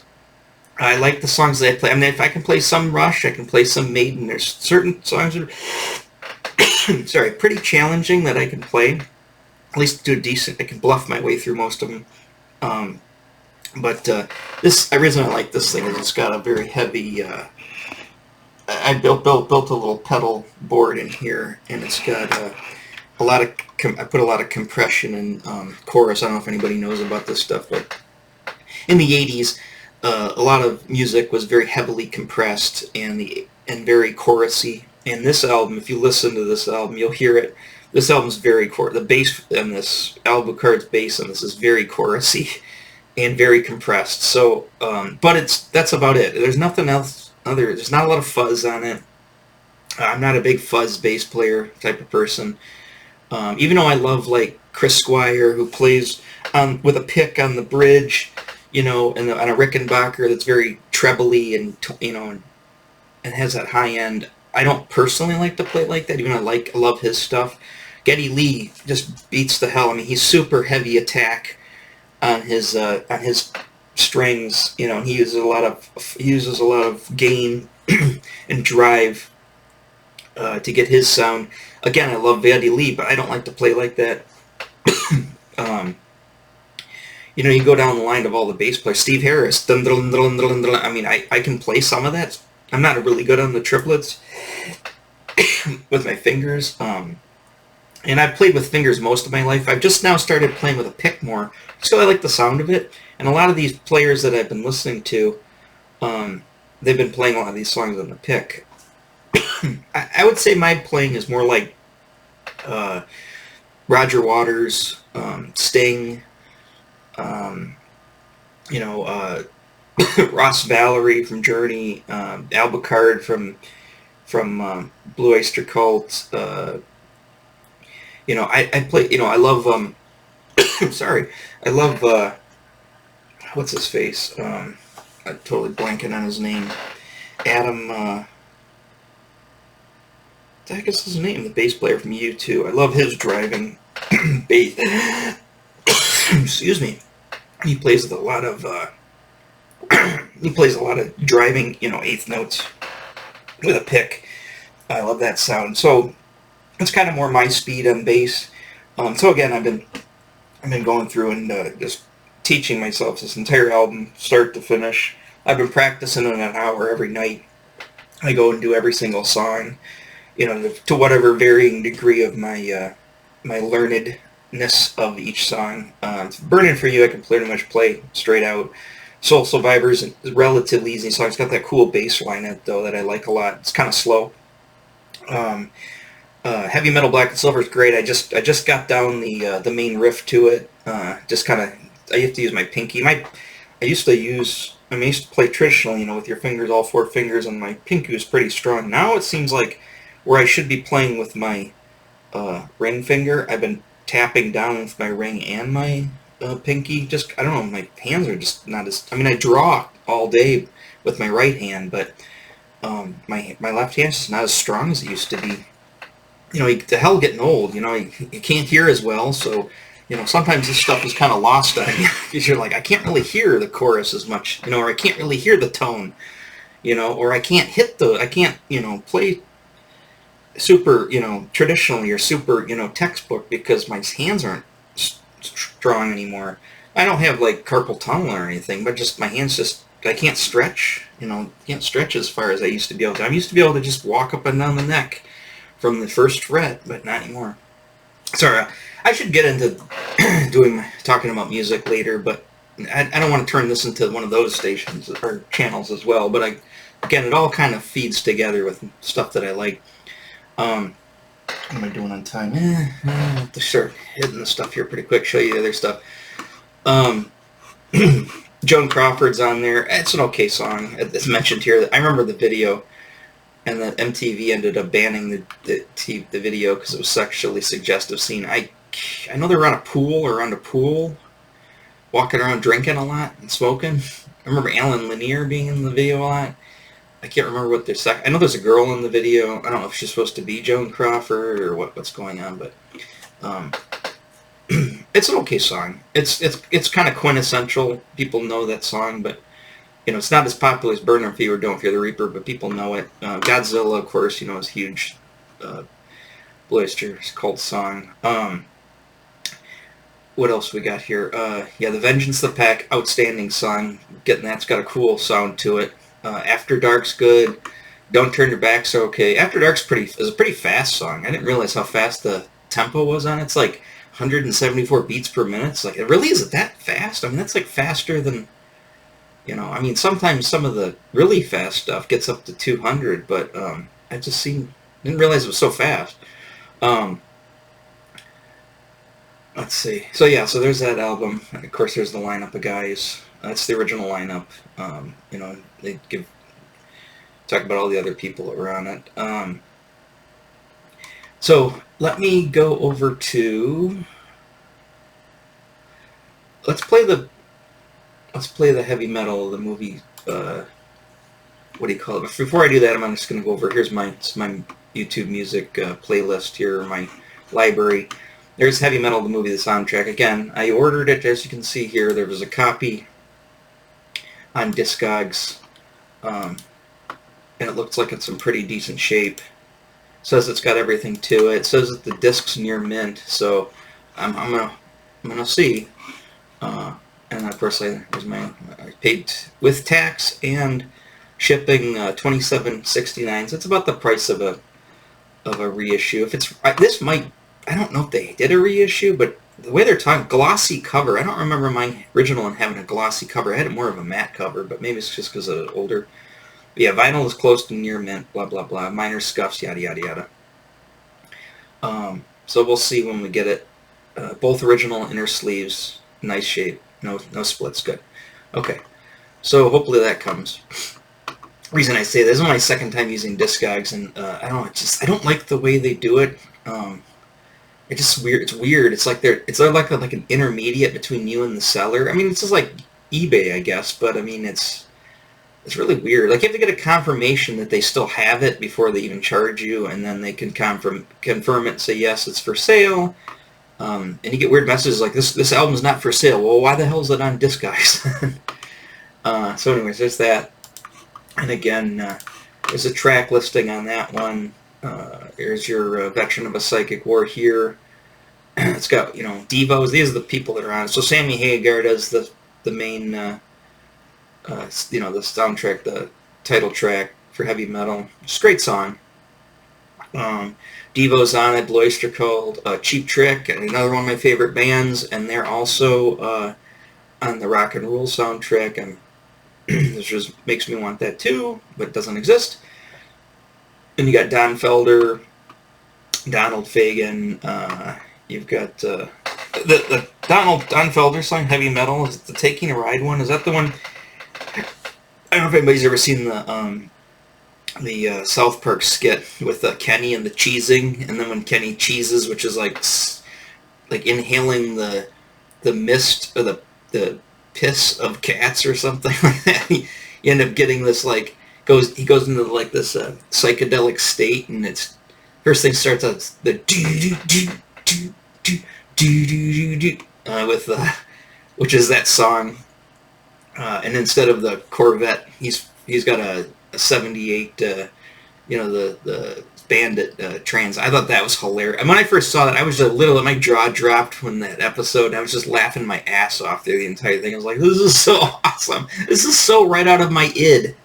I like the songs that I play. If I can play some Rush, I can play some Maiden. There's certain songs that are pretty challenging that I can play. At least do decent. I can bluff my way through most of them. But the reason I like this thing is it's got a very heavy. I built a little pedal board in here, and it's got a lot of. I put a lot of compression and chorus. I don't know if anybody knows about this stuff, but in the 80s. A lot of music was very heavily compressed and very chorusy. And this album, if you listen to this album, you'll hear it. This album's very the bass on this, Albuquerque's bass on this is very chorusy and very compressed. So, but that's about it. There's nothing else. There's not a lot of fuzz on it. I'm not a big fuzz bass player type of person. Even though I love like Chris Squire, who plays with a pick on the bridge. And on a Rickenbacker that's very trebly and and has that high end. I don't personally like to play like that, even though I love his stuff. Geddy Lee just beats the hell. He's super heavy attack on his strings. You know, he uses a lot of gain and drive to get his sound. Again, I love Vandy Lee, but I don't like to play like that. um, you know, you go down the line of all the bass players. Steve Harris. Dun, dun, dun, dun, dun, I mean, I can play some of that. I'm not really good on the triplets with my fingers. And I've played with fingers most of my life. I've just now started playing with a pick more, just because I like the sound of it. And a lot of these players that I've been listening to, they've been playing a lot of these songs on the pick. I would say my playing is more like Roger Waters, Sting, you know, Ross Valerie from Journey, Al Bacard from Blue Oyster Cult. You know, I play. You know, I love. Sorry, I love. What's his face? I'm totally blanking on his name. Adam. What the heck is his name? The bass player from U2. I love his driving bass. Excuse me. He plays with a lot of. He plays a lot of driving, you know, eighth notes with a pick. I love that sound. So it's kind of more my speed on bass. So again, I've been going through and just teaching myself this entire album, start to finish. I've been practicing in an hour every night. I go and do every single song, you know, to whatever varying degree of my my learnedness of each song. Burning for You, I can pretty much play straight out. Soul Survivors is a relatively easy song. It's got that cool bass line in it, though, that I like a lot. It's kind of slow. Heavy Metal Black and Silver is great. I just got down the main riff to it. Just kind of, I have to use my pinky. I used to play traditional, you know, with your fingers, all four fingers, and my pinky was pretty strong. Now it seems like where I should be playing with my ring finger, I've been tapping down with my ring and my pinky. Just, I don't know, my hands are just not as, I mean, I draw all day with my right hand, but my left hand's just not as strong as it used to be. You know, the hell getting old, you know, you can't hear as well, so, you know, sometimes this stuff is kind of lost on you, because you're like, I can't really hear the chorus as much, you know, or I can't really hear the tone, you know, or I can't, you know, play super, you know, traditionally or super, you know, textbook, because my hands aren't strong anymore. I don't have, like, carpal tunnel or anything, but just my hands just, I can't stretch, you know, can't stretch as far as I used to be able to. I used to be able to just walk up and down the neck from the first fret, but not anymore. Sorry, I should get into talking about music later, but I don't want to turn this into one of those stations or channels as well. But again, it all kind of feeds together with stuff that I like. What am I doing on time? I have to start hitting the stuff here pretty quick. Show you the other stuff. Joan Crawford's on there. It's an okay song. It's mentioned here. I remember the video. And then MTV ended up banning the video because it was sexually suggestive scene. I know they were on a pool, walking around drinking a lot and smoking. I remember Alan Lanier being in the video a lot. I can't remember what their I know there's a girl in the video. I don't know if she's supposed to be Joan Crawford or what's going on, but it's an okay song. It's kind of quintessential. People know that song, but you know, it's not as popular as Burn for You or Don't Fear the Reaper, but people know it. Godzilla, of course, you know, is huge. Blue Oyster Cult song. What else we got here? Yeah, The Vengeance of the Pack, outstanding song. Getting that's got a cool sound to it. After Dark's good. Don't Turn Your Back's okay. After Dark's is a pretty fast song. I didn't realize how fast the tempo was on it. It's like 174 beats per minute. It's like, it really is that fast? I mean, that's like faster than... You know, I mean, sometimes some of the really fast stuff gets up to 200, but I just didn't realize it was so fast. Let's see. So yeah, so there's that album. And of course, there's the lineup of guys. That's the original lineup. You know, they talk about all the other people that were on it. So let me go over to. Let's play the heavy metal, the movie, what do you call it? But before I do that, I'm just going to go over, here's my YouTube music playlist here, my library. There's Heavy Metal, the movie, the soundtrack. Again, I ordered it, as you can see here. There was a copy on Discogs, and it looks like it's in pretty decent shape. It says it's got everything to it. It says that the disc's near mint, so I'm gonna see. And of course, I paid with tax and shipping $27.69. So it's about the price of a reissue. If it's this might, I don't know if they did a reissue, but the way they're talking, glossy cover. I don't remember my original one having a glossy cover. I had more of a matte cover, but maybe it's just because of older. But yeah, vinyl is close to near mint. Blah blah blah. Minor scuffs. Yada yada yada. So we'll see when we get it. Both original inner sleeves, nice shape. No splits. Good. Okay. So hopefully that comes. Reason I say this is my second time using Discogs, and I don't know, I don't like the way they do it. It's just weird. It's weird. It's like it's like an intermediate between you and the seller. I mean, it's just like eBay, I guess, but I mean, it's really weird. Like you have to get a confirmation that they still have it before they even charge you, and then they can confirm it and say yes, it's for sale. And you get weird messages like this album's not for sale. Well, why the hell is it on Discogs? So anyways, there's that. And again, there's a track listing on that one. Here's your Veteran of a Psychic War here. It's got, Devos. These are the people that are on it. So Sammy Hagar does the main, the soundtrack, the title track for Heavy Metal. It's a great song. Devo's on it, Blue Oyster Cult, Cheap Trick, and another one of my favorite bands, and they're also on the Rock and Roll soundtrack, and this just makes me want that too, but it doesn't exist. And you got Don Felder, Donald Fagen, you've got the Don Felder song, Heavy Metal. Is it the Taking a Ride one? Is that the one? I don't know if anybody's ever seen the South Park skit with Kenny and the cheesing, and then when Kenny cheeses, which is like inhaling the mist or the piss of cats or something like that. You end up getting this he goes into this psychedelic state, and it's first thing starts out the with which is that song, and instead of the Corvette, he's got a 78, the Bandit Trans. I thought that was hilarious. And when I first saw that, I was just my jaw dropped when that episode. I was just laughing my ass off through the entire thing. I was like, this is so awesome. This is so right out of my id.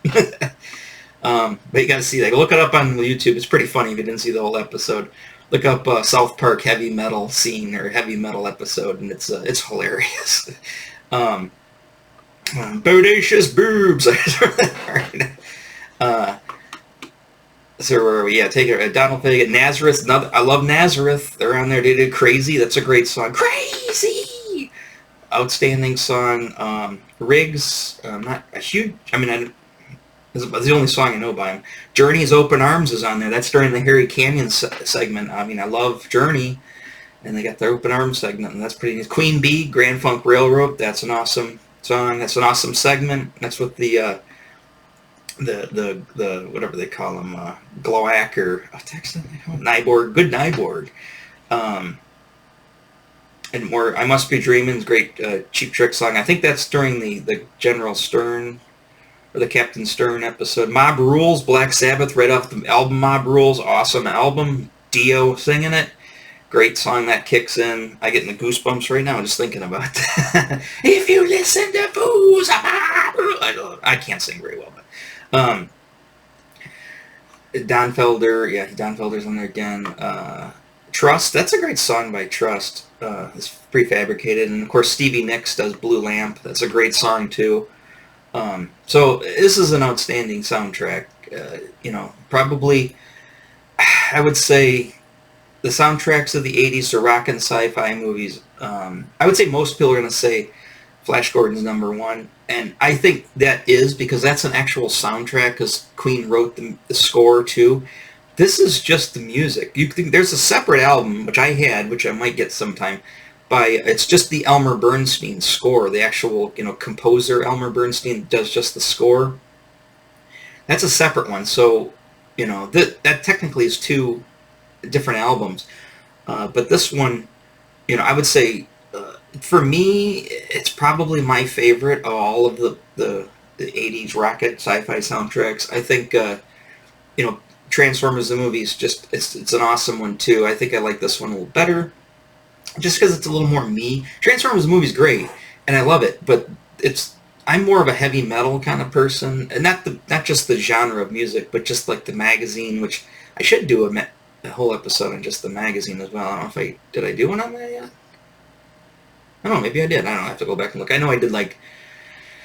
But you gotta see that. Look it up on YouTube. It's pretty funny if you didn't see the whole episode. Look up South Park Heavy Metal scene or Heavy Metal episode, and it's hilarious. Bodacious boobs. So where are we? Yeah, take it. Donald Fagen, Nazareth. I love Nazareth. They're on there. They did Crazy. That's a great song. Crazy! Outstanding song. Riggs. Not a huge... it's the only song I know by him. Journey's Open Arms is on there. That's during the Harry Canyon segment. I love Journey. And they got their Open Arms segment, and that's pretty nice. Queen Bee, Grand Funk Railroad. That's an awesome song. That's an awesome segment. That's with the whatever they call them, Gloak or Nyborg, good Nyborg, and more. I Must Be Dreaming, great Cheap Trick song. I think that's during the General Stern or the Captain Stern episode. Mob Rules, Black Sabbath, right off the album Mob Rules, awesome album. Dio singing it, great song that kicks in. I get the goosebumps right now just thinking about that. If you listen to Booze, I can't sing very well, but. Don Felder, yeah, Don Felder's on there again. Trust, that's a great song by Trust. It's prefabricated, and of course Stevie Nicks does Blue Lamp. That's a great song too. So this is an outstanding soundtrack. Probably I would say the soundtracks of the 80s to rock and sci-fi movies. I would say most people are going to say Flash Gordon's number one. And I think that is because that's an actual soundtrack, because Queen wrote the score too. This is just the music. There's a separate album, which I had, which I might get sometime, it's just the Elmer Bernstein score. The actual, composer Elmer Bernstein does just the score. That's a separate one. So, that technically is two different albums. But this one, I would say for me, it's probably my favorite of all of the 80s rocket sci-fi soundtracks. I think, you know, Transformers the movie is just, it's an awesome one too. I think I like this one a little better just because it's a little more me. Transformers the movie's great and I love it, but it's, I'm more of a heavy metal kind of person, and not just the genre of music, but just like the magazine, which I should do a whole episode on just the magazine as well. I don't know if I do one on that yet. I don't know, maybe I did. I don't know, I have to go back and look. I know I did like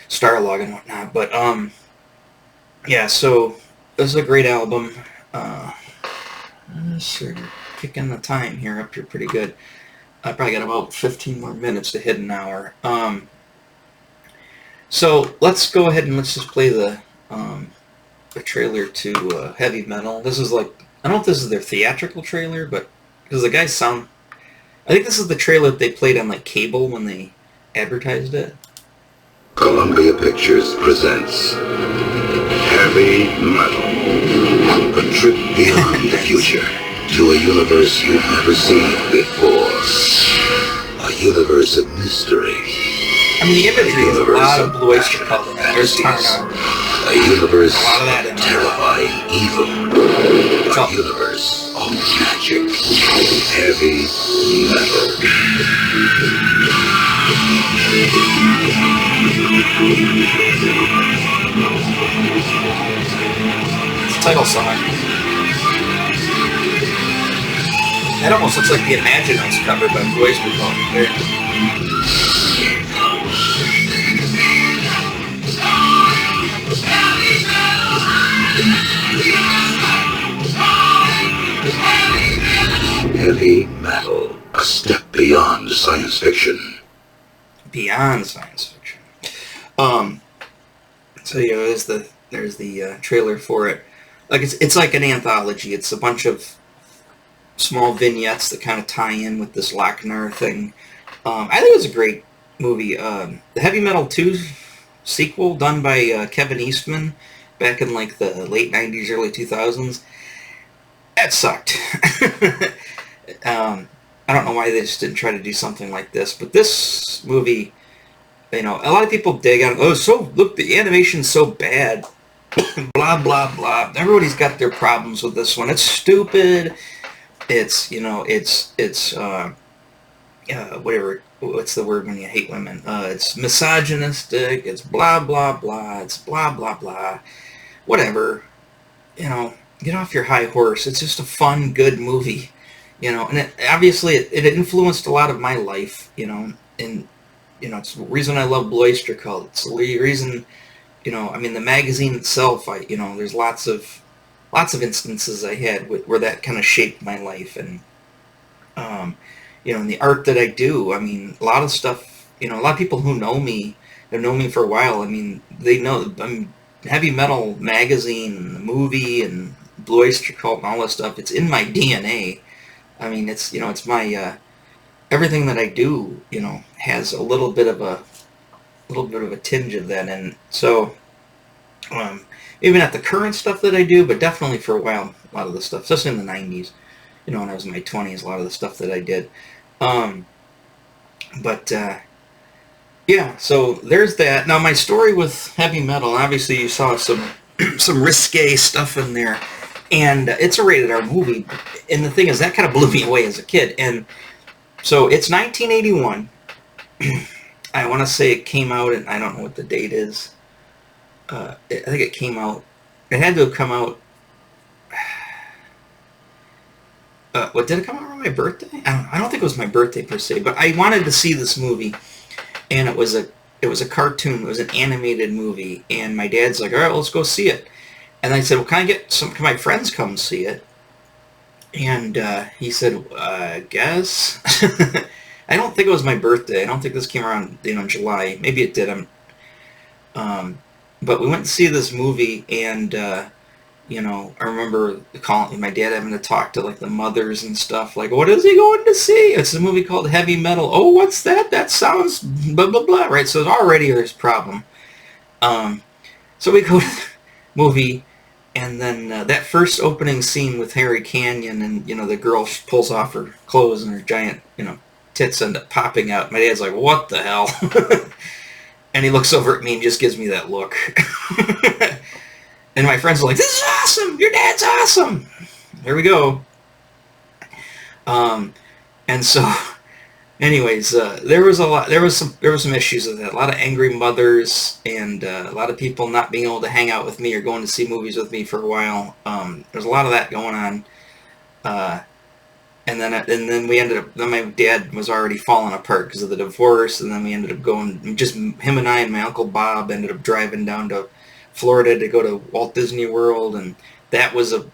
Starlog and whatnot, but yeah. So this is a great album. Sure, kicking the time here up here pretty good. I probably got about 15 more minutes to hit an hour. So let's go ahead and let's just play the trailer to Heavy Metal. This is like, I don't know if this is their theatrical trailer, but because the guys sound, I think this is the trailer that they played on like cable when they advertised it. Columbia Pictures presents Heavy Metal, a trip beyond the future to a universe you've never seen before. A universe of mystery. I mean, the imagery is a lot of Blue Oyster Cult. There's Tarna. A universe a lot of that in terrifying evil. A universe of magic. Heavy Metal. It's the title song. That almost looks like the Imaginos cover by Blue Oyster Cult. Heavy Metal, a step beyond science fiction. Beyond science fiction. So yeah, there's the trailer for it. Like it's like an anthology. It's a bunch of small vignettes that kind of tie in with this Lochner thing. I think it was a great movie. The Heavy Metal 2 sequel done by Kevin Eastman back in like the late 90s, early 2000s. That sucked. I don't know why they just didn't try to do something like this, but this movie, a lot of people dig on, look, the animation's so bad, blah, blah, blah. Everybody's got their problems with this one. It's stupid. It's, whatever, what's the word when you hate women? It's misogynistic, it's blah, blah, blah, it's blah, blah, blah, whatever, get off your high horse. It's just a fun, good movie, and obviously it influenced a lot of my life, and, it's the reason I love Blue Oyster Cult. It's the reason, the magazine itself, there's lots of instances I had where that kind of shaped my life, and, and the art that I do, a lot of stuff, a lot of people who know me, have known me for a while, they know, Heavy Metal magazine, and the movie, and Blue Oyster Cult, and all this stuff, it's in my DNA. It's, it's my, everything that I do, has a little bit of a tinge of that, and so, maybe not the current stuff that I do, but definitely for a while, a lot of the stuff, especially in the 90s, when I was in my 20s, a lot of the stuff that I did. Yeah, so there's that. Now, my story with Heavy Metal, obviously you saw some risque stuff in there, and it's a rated R movie, and the thing is, that kind of blew me away as a kid, and so it's 1981. I want to say it came out, and I don't know what the date is. I think it came out, it had to have come out, what, did it come out on my birthday? I don't think it was my birthday per se, but I wanted to see this movie, and it was a cartoon, it was an animated movie, and my dad's like, all right, let's go see it. And I said, well, can my friends come see it? And he said, I guess. I don't think it was my birthday. I don't think this came around, in July. Maybe it did. But we went to see this movie, and I remember calling my dad, having to talk to like the mothers and stuff. Like, what is he going to see? It's a movie called Heavy Metal. Oh, what's that? That sounds blah blah blah. Right. So already there's a problem. So we go to the movie. And then that first opening scene with Harry Canyon, and the girl pulls off her clothes and her giant tits end up popping out. My dad's like, what the hell? And he looks over at me and just gives me that look. And my friends are like, this is awesome! Your dad's awesome! Here we go. And so, anyways, there was some issues with that. A lot of angry mothers and a lot of people not being able to hang out with me or going to see movies with me for a while. There's a lot of that going on. And then we ended up. Then my dad was already falling apart because of the divorce, and then we ended up going. Just him and I and my uncle Bob ended up driving down to Florida to go to Walt Disney World, and that was a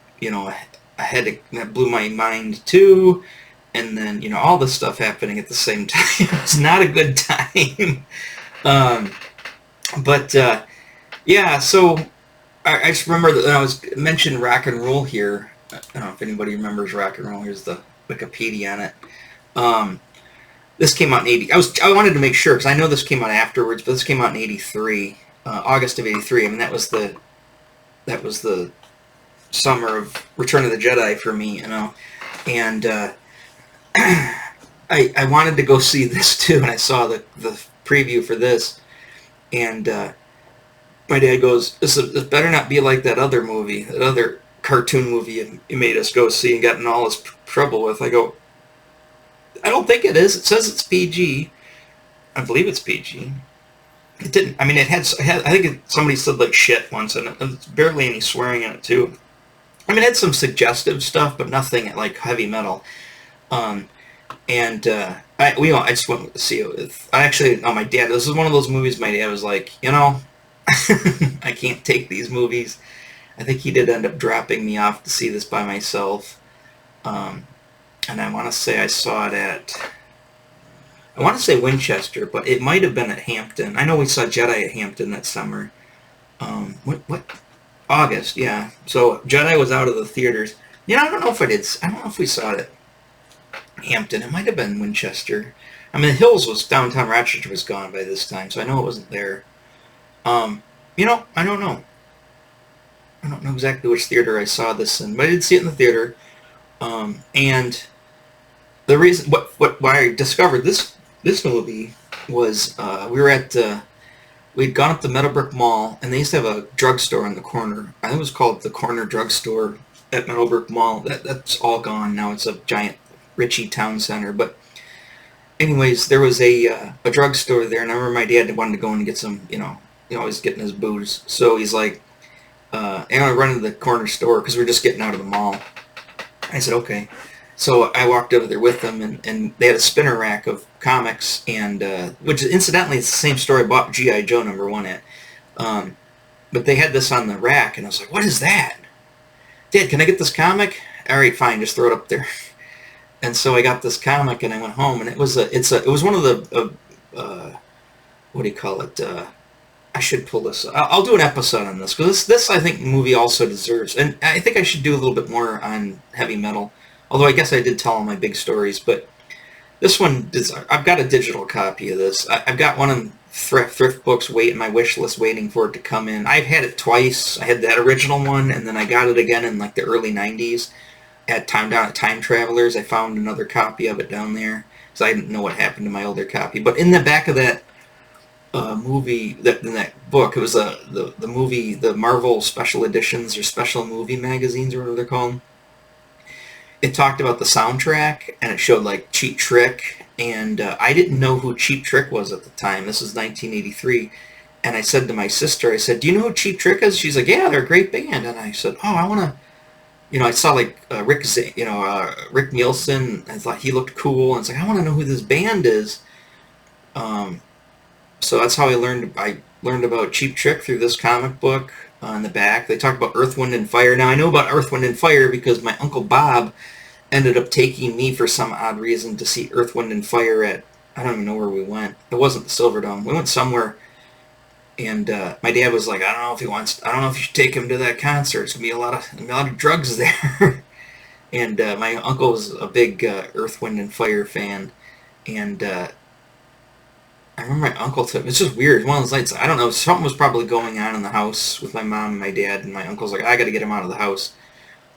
headache that blew my mind too. And then all this stuff happening at the same time. It's not a good time. Yeah. So I just remember that I was mentioned rock and roll here. I don't know if anybody remembers rock and roll. Here's the Wikipedia on it. This came out in 80. I wanted to make sure because I know this came out afterwards, but this came out in 83, August of 83. I mean, that was the summer of Return of the Jedi for me, and I wanted to go see this too, and I saw the preview for this, and my dad goes, "This better not be like that other movie, that other cartoon movie you made us go see and got in all this trouble with." I go, "I don't think it is. It says it's PG. I believe it's PG. It didn't. I mean, it had. I think somebody said like shit once, and it's barely any swearing in it too. I mean, it had some suggestive stuff, but nothing like heavy metal." I just went to see it with. My dad. This is one of those movies. My dad was like, I can't take these movies. I think he did end up dropping me off to see this by myself. And I want to say I saw it at. I want to say Winchester, but it might have been at Hampton. I know we saw Jedi at Hampton that summer. What? August, yeah. So Jedi was out of the theaters. I don't know if I did. I don't know if we saw it at Hampton. It might have been Winchester. I mean, the Hills was downtown Rochester was gone by this time, so I know it wasn't there. I don't know. I don't know exactly which theater I saw this in, but I did see it in the theater. And the reason, why I discovered this movie was we'd gone up to Meadowbrook Mall, and they used to have a drugstore on the corner. I think it was called the Corner Drugstore at Meadowbrook Mall. That's all gone now. It's a giant Ritchie town center. But anyways, there was a drugstore there, and I remember my dad wanted to go in and get some, always getting his booze. So he's like, I run into the corner store because we're just getting out of the mall. I said, okay. So I walked over there with them, and they had a spinner rack of comics, and which incidentally is the same store I bought G.I. Joe #1 at. But they had this on the rack, and I was like, what is that? Dad, can I get this comic? All right, fine, just throw it up there. And so I got this comic, and I went home, and it was one of the what do you call it? I should pull this. I'll do an episode on this because this I think movie also deserves, and I think I should do a little bit more on heavy metal. Although I guess I did tell all my big stories, but this one, I've got a digital copy of this. I've got one in thrift books my wish list waiting for it to come in. I've had it twice. I had that original one, and then I got it again in like the early 90s down at Time Travelers. I found another copy of it down there because I didn't know what happened to my older copy. But in the back of that movie, in that book, it was the movie, the Marvel special editions or special movie magazines or whatever they're called. It talked about the soundtrack, and it showed like Cheap Trick, and I didn't know who Cheap Trick was at the time. This was 1983, and I said to my sister, I said, do you know who Cheap Trick is? She's like, yeah, they're a great band. And I said, oh, I want to, I saw like Rick Nielsen. I thought he looked cool, and it's like, I want to know who this band is. So that's how I learned about Cheap Trick through this comic book. On the back, they talked about Earth, Wind, and Fire. Now, I know about Earth, Wind, and Fire because my Uncle Bob ended up taking me for some odd reason to see Earth, Wind, and Fire at, I don't even know where we went. It wasn't the Silverdome. We went somewhere, and my dad was like, I don't know if you should take him to that concert. It's going to be a lot of drugs there. And my uncle was a big Earth, Wind, and Fire fan, and I remember my uncle took. It's just weird. One of those nights. I don't know. Something was probably going on in the house with my mom and my dad, and my uncle's like, "I got to get him out of the house."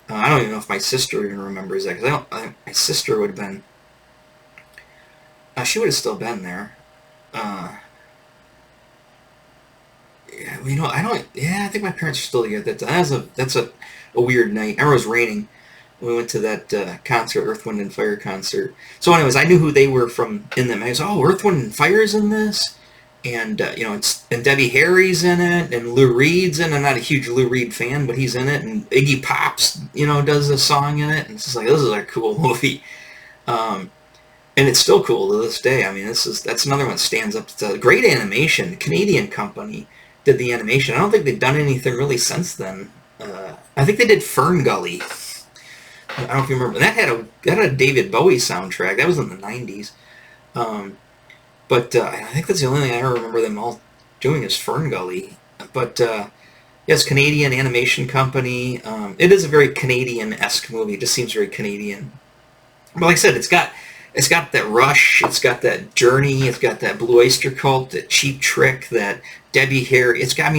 I don't even know if my sister even remembers that because my sister would have been. She would have still been there. Uh, yeah, I don't. Yeah, I think my parents are still together. That's a weird night. I remember it was raining. We went to that concert, Earth, Wind, and Fire concert. So, anyways, I knew who they were from in them. I was, oh, Earth, Wind, and Fire's in this, and and Debbie Harry's in it, and Lou Reed's in it. I'm not a huge Lou Reed fan, but he's in it, and Iggy Pop's does a song in it, and it's just like, this is a cool movie. Um, and it's still cool to this day. I mean, that's another one that stands up. It's a great animation. Canadian company did the animation. I don't think they've done anything really since then. I think they did Fern Gully. I don't know if you remember. That had a David Bowie soundtrack. That was in the 90s. But I think that's the only thing I remember them all doing is Fern Gully. But yes, Canadian animation company. It is a very Canadian-esque movie. It just seems very Canadian. But like I said, it's got that Rush, it's got that Journey, it's got that Blue Oyster Cult, that Cheap Trick, that Debbie Harry. It's got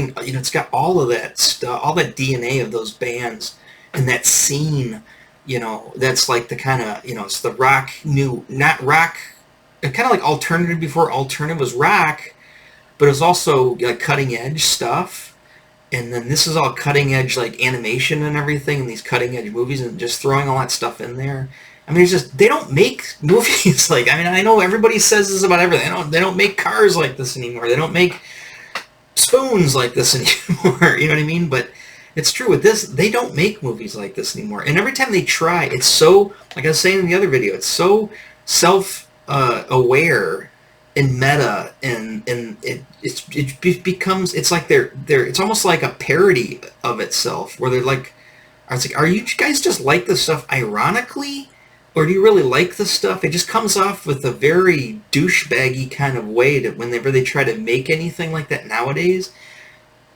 all of that stuff, all that DNA of those bands, and that scene. That's like the kind of it's the rock not rock, kind of like alternative before alternative was rock, but it was also like cutting edge stuff. And then this is all cutting edge like animation and everything, and these cutting edge movies, and just throwing all that stuff in there. I mean, they don't make movies like. I mean, I know everybody says this about everything. They don't make cars like this anymore. They don't make spoons like this anymore. You know what I mean? But it's true with this. They don't make movies like this anymore. And every time they try, it's so, like I was saying in the other video, it's so self-aware and meta, and it becomes, it's like it's almost like a parody of itself, where they're like, I was like, are you guys just like this stuff ironically? Or do you really like the stuff? It just comes off with a very douchebaggy kind of way that whenever they try to make anything like that nowadays,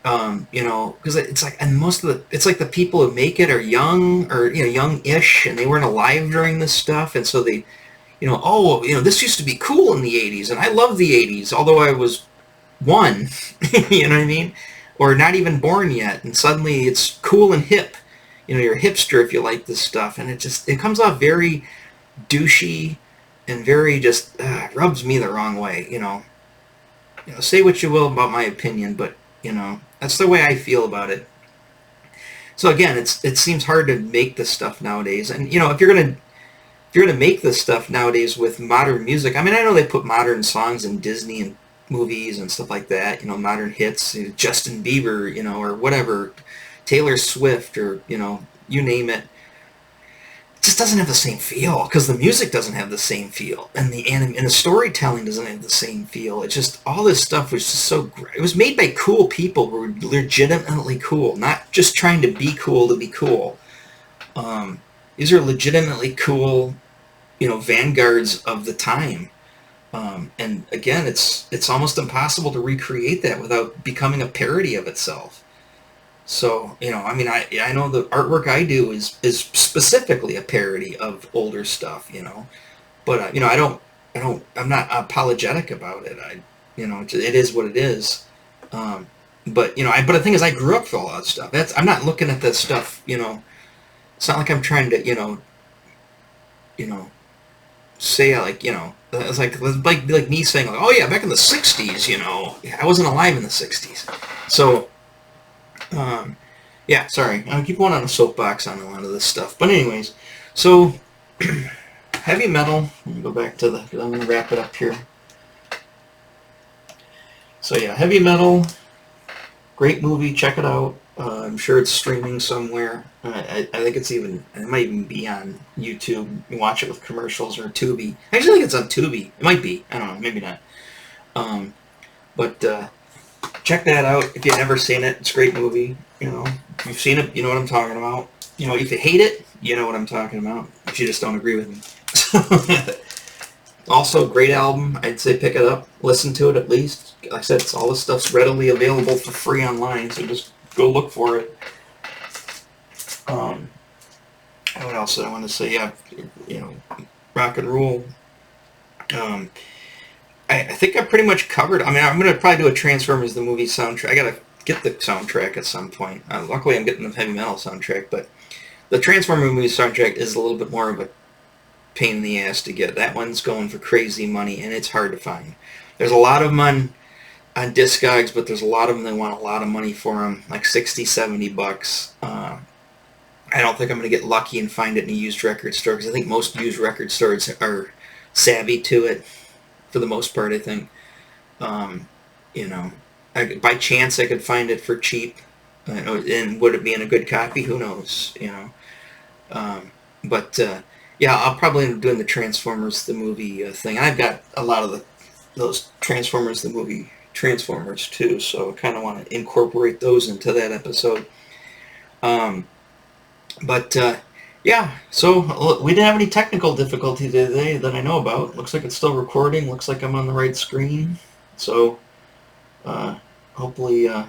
because it's like, and it's like the people who make it are young or young-ish, and they weren't alive during this stuff, and so they, this used to be cool in the '80s, and I love the '80s, although I was one, you know what I mean, or not even born yet, and suddenly it's cool and hip. You're a hipster if you like this stuff, and it comes off very douchey and very just rubs me the wrong way. Say what you will about my opinion, but that's the way I feel about it. So again, it seems hard to make this stuff nowadays, and if you're gonna make this stuff nowadays with modern music, I mean, I know they put modern songs in Disney and movies and stuff like that. Modern hits, Justin Bieber, or whatever. Taylor Swift, or you name it. It just doesn't have the same feel, because the music doesn't have the same feel, and the storytelling doesn't have the same feel. It's just, all this stuff was just so great. It was made by cool people who were legitimately cool, not just trying to be cool to be cool. These are legitimately cool, vanguards of the time. And again, it's almost impossible to recreate that without becoming a parody of itself. So, I mean, I know the artwork I do is specifically a parody of older stuff, but, I'm not apologetic about it. It is what it is. But the thing is, I grew up with all that stuff. I'm not looking at that stuff, it's not like I'm trying to, say it's like me saying, like, oh yeah, back in the 60s, I wasn't alive in the 60s. So, yeah, sorry. I keep going on a soapbox on a lot of this stuff. But anyways, so heavy metal. Let me go back to I'm going to wrap it up here. So yeah, heavy metal. Great movie. Check it out. I'm sure it's streaming somewhere. I think it might even be on YouTube. You can watch it with commercials, or Tubi. I actually think it's on Tubi. It might be. I don't know. Maybe not. But check that out if you've never seen it. It's a great movie. If you've seen it, you know what I'm talking about. If you hate it, you know what I'm talking about. If you just don't agree with me. Also, great album. I'd say pick it up. Listen to it at least. Like I said, all this stuff's readily available for free online, so just go look for it. What else did I want to say? Yeah, rock and roll. I think I pretty much covered. I mean, I'm going to probably do a Transformers the movie soundtrack. I got to get the soundtrack at some point. Luckily, I'm getting the heavy metal soundtrack, but the Transformers movie soundtrack is a little bit more of a pain in the ass to get. That one's going for crazy money, and it's hard to find. There's a lot of them on Discogs, but there's a lot of them that want a lot of money for them, like 60, 70 bucks. I don't think I'm going to get lucky and find it in a used record store, because I think most used record stores are savvy to it, for the most part, I think. You know, by chance I could find it for cheap, and would it be in a good copy? Who knows, you know. But yeah, I'll probably end up doing the Transformers the movie thing. I've got a lot of those Transformers the movie Transformers too, so I kind of want to incorporate those into that episode. But yeah, so we didn't have any technical difficulty today that I know about. Looks like it's still recording. Looks like I'm on the right screen. So hopefully it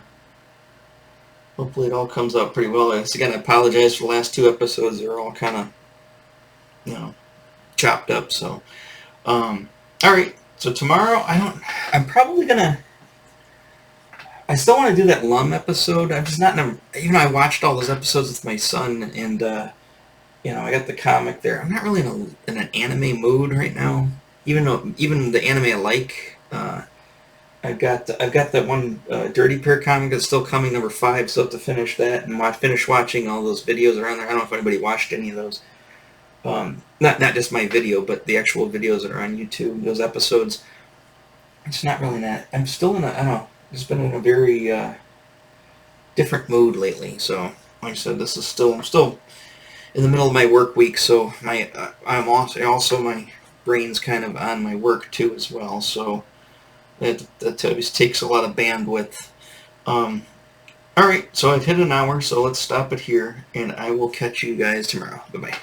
all comes out pretty well. Again, I apologize for the last two episodes. They're all kind of, you know, chopped up. So all right. So tomorrow I'm probably gonna. I still want to do that Lum episode. I'm just not in a, even though I watched all those episodes with my son, and you know, I got the comic there. I'm not really in an anime mood right now. Even the anime I like, I've got that one Dirty Pair comic that's still coming, number 5. So I have to finish that and finish watching all those videos around there. I don't know if anybody watched any of those. Not just my video, but the actual videos that are on YouTube. Those episodes. It's not really that. I'm still in a, I don't know. It's been in a very different mood lately. So, like I said, I'm still in the middle of my work week. So I'm also my brain's kind of on my work too as well. So that always takes a lot of bandwidth. All right, so I've hit an hour. So let's stop it here, and I will catch you guys tomorrow. Bye bye.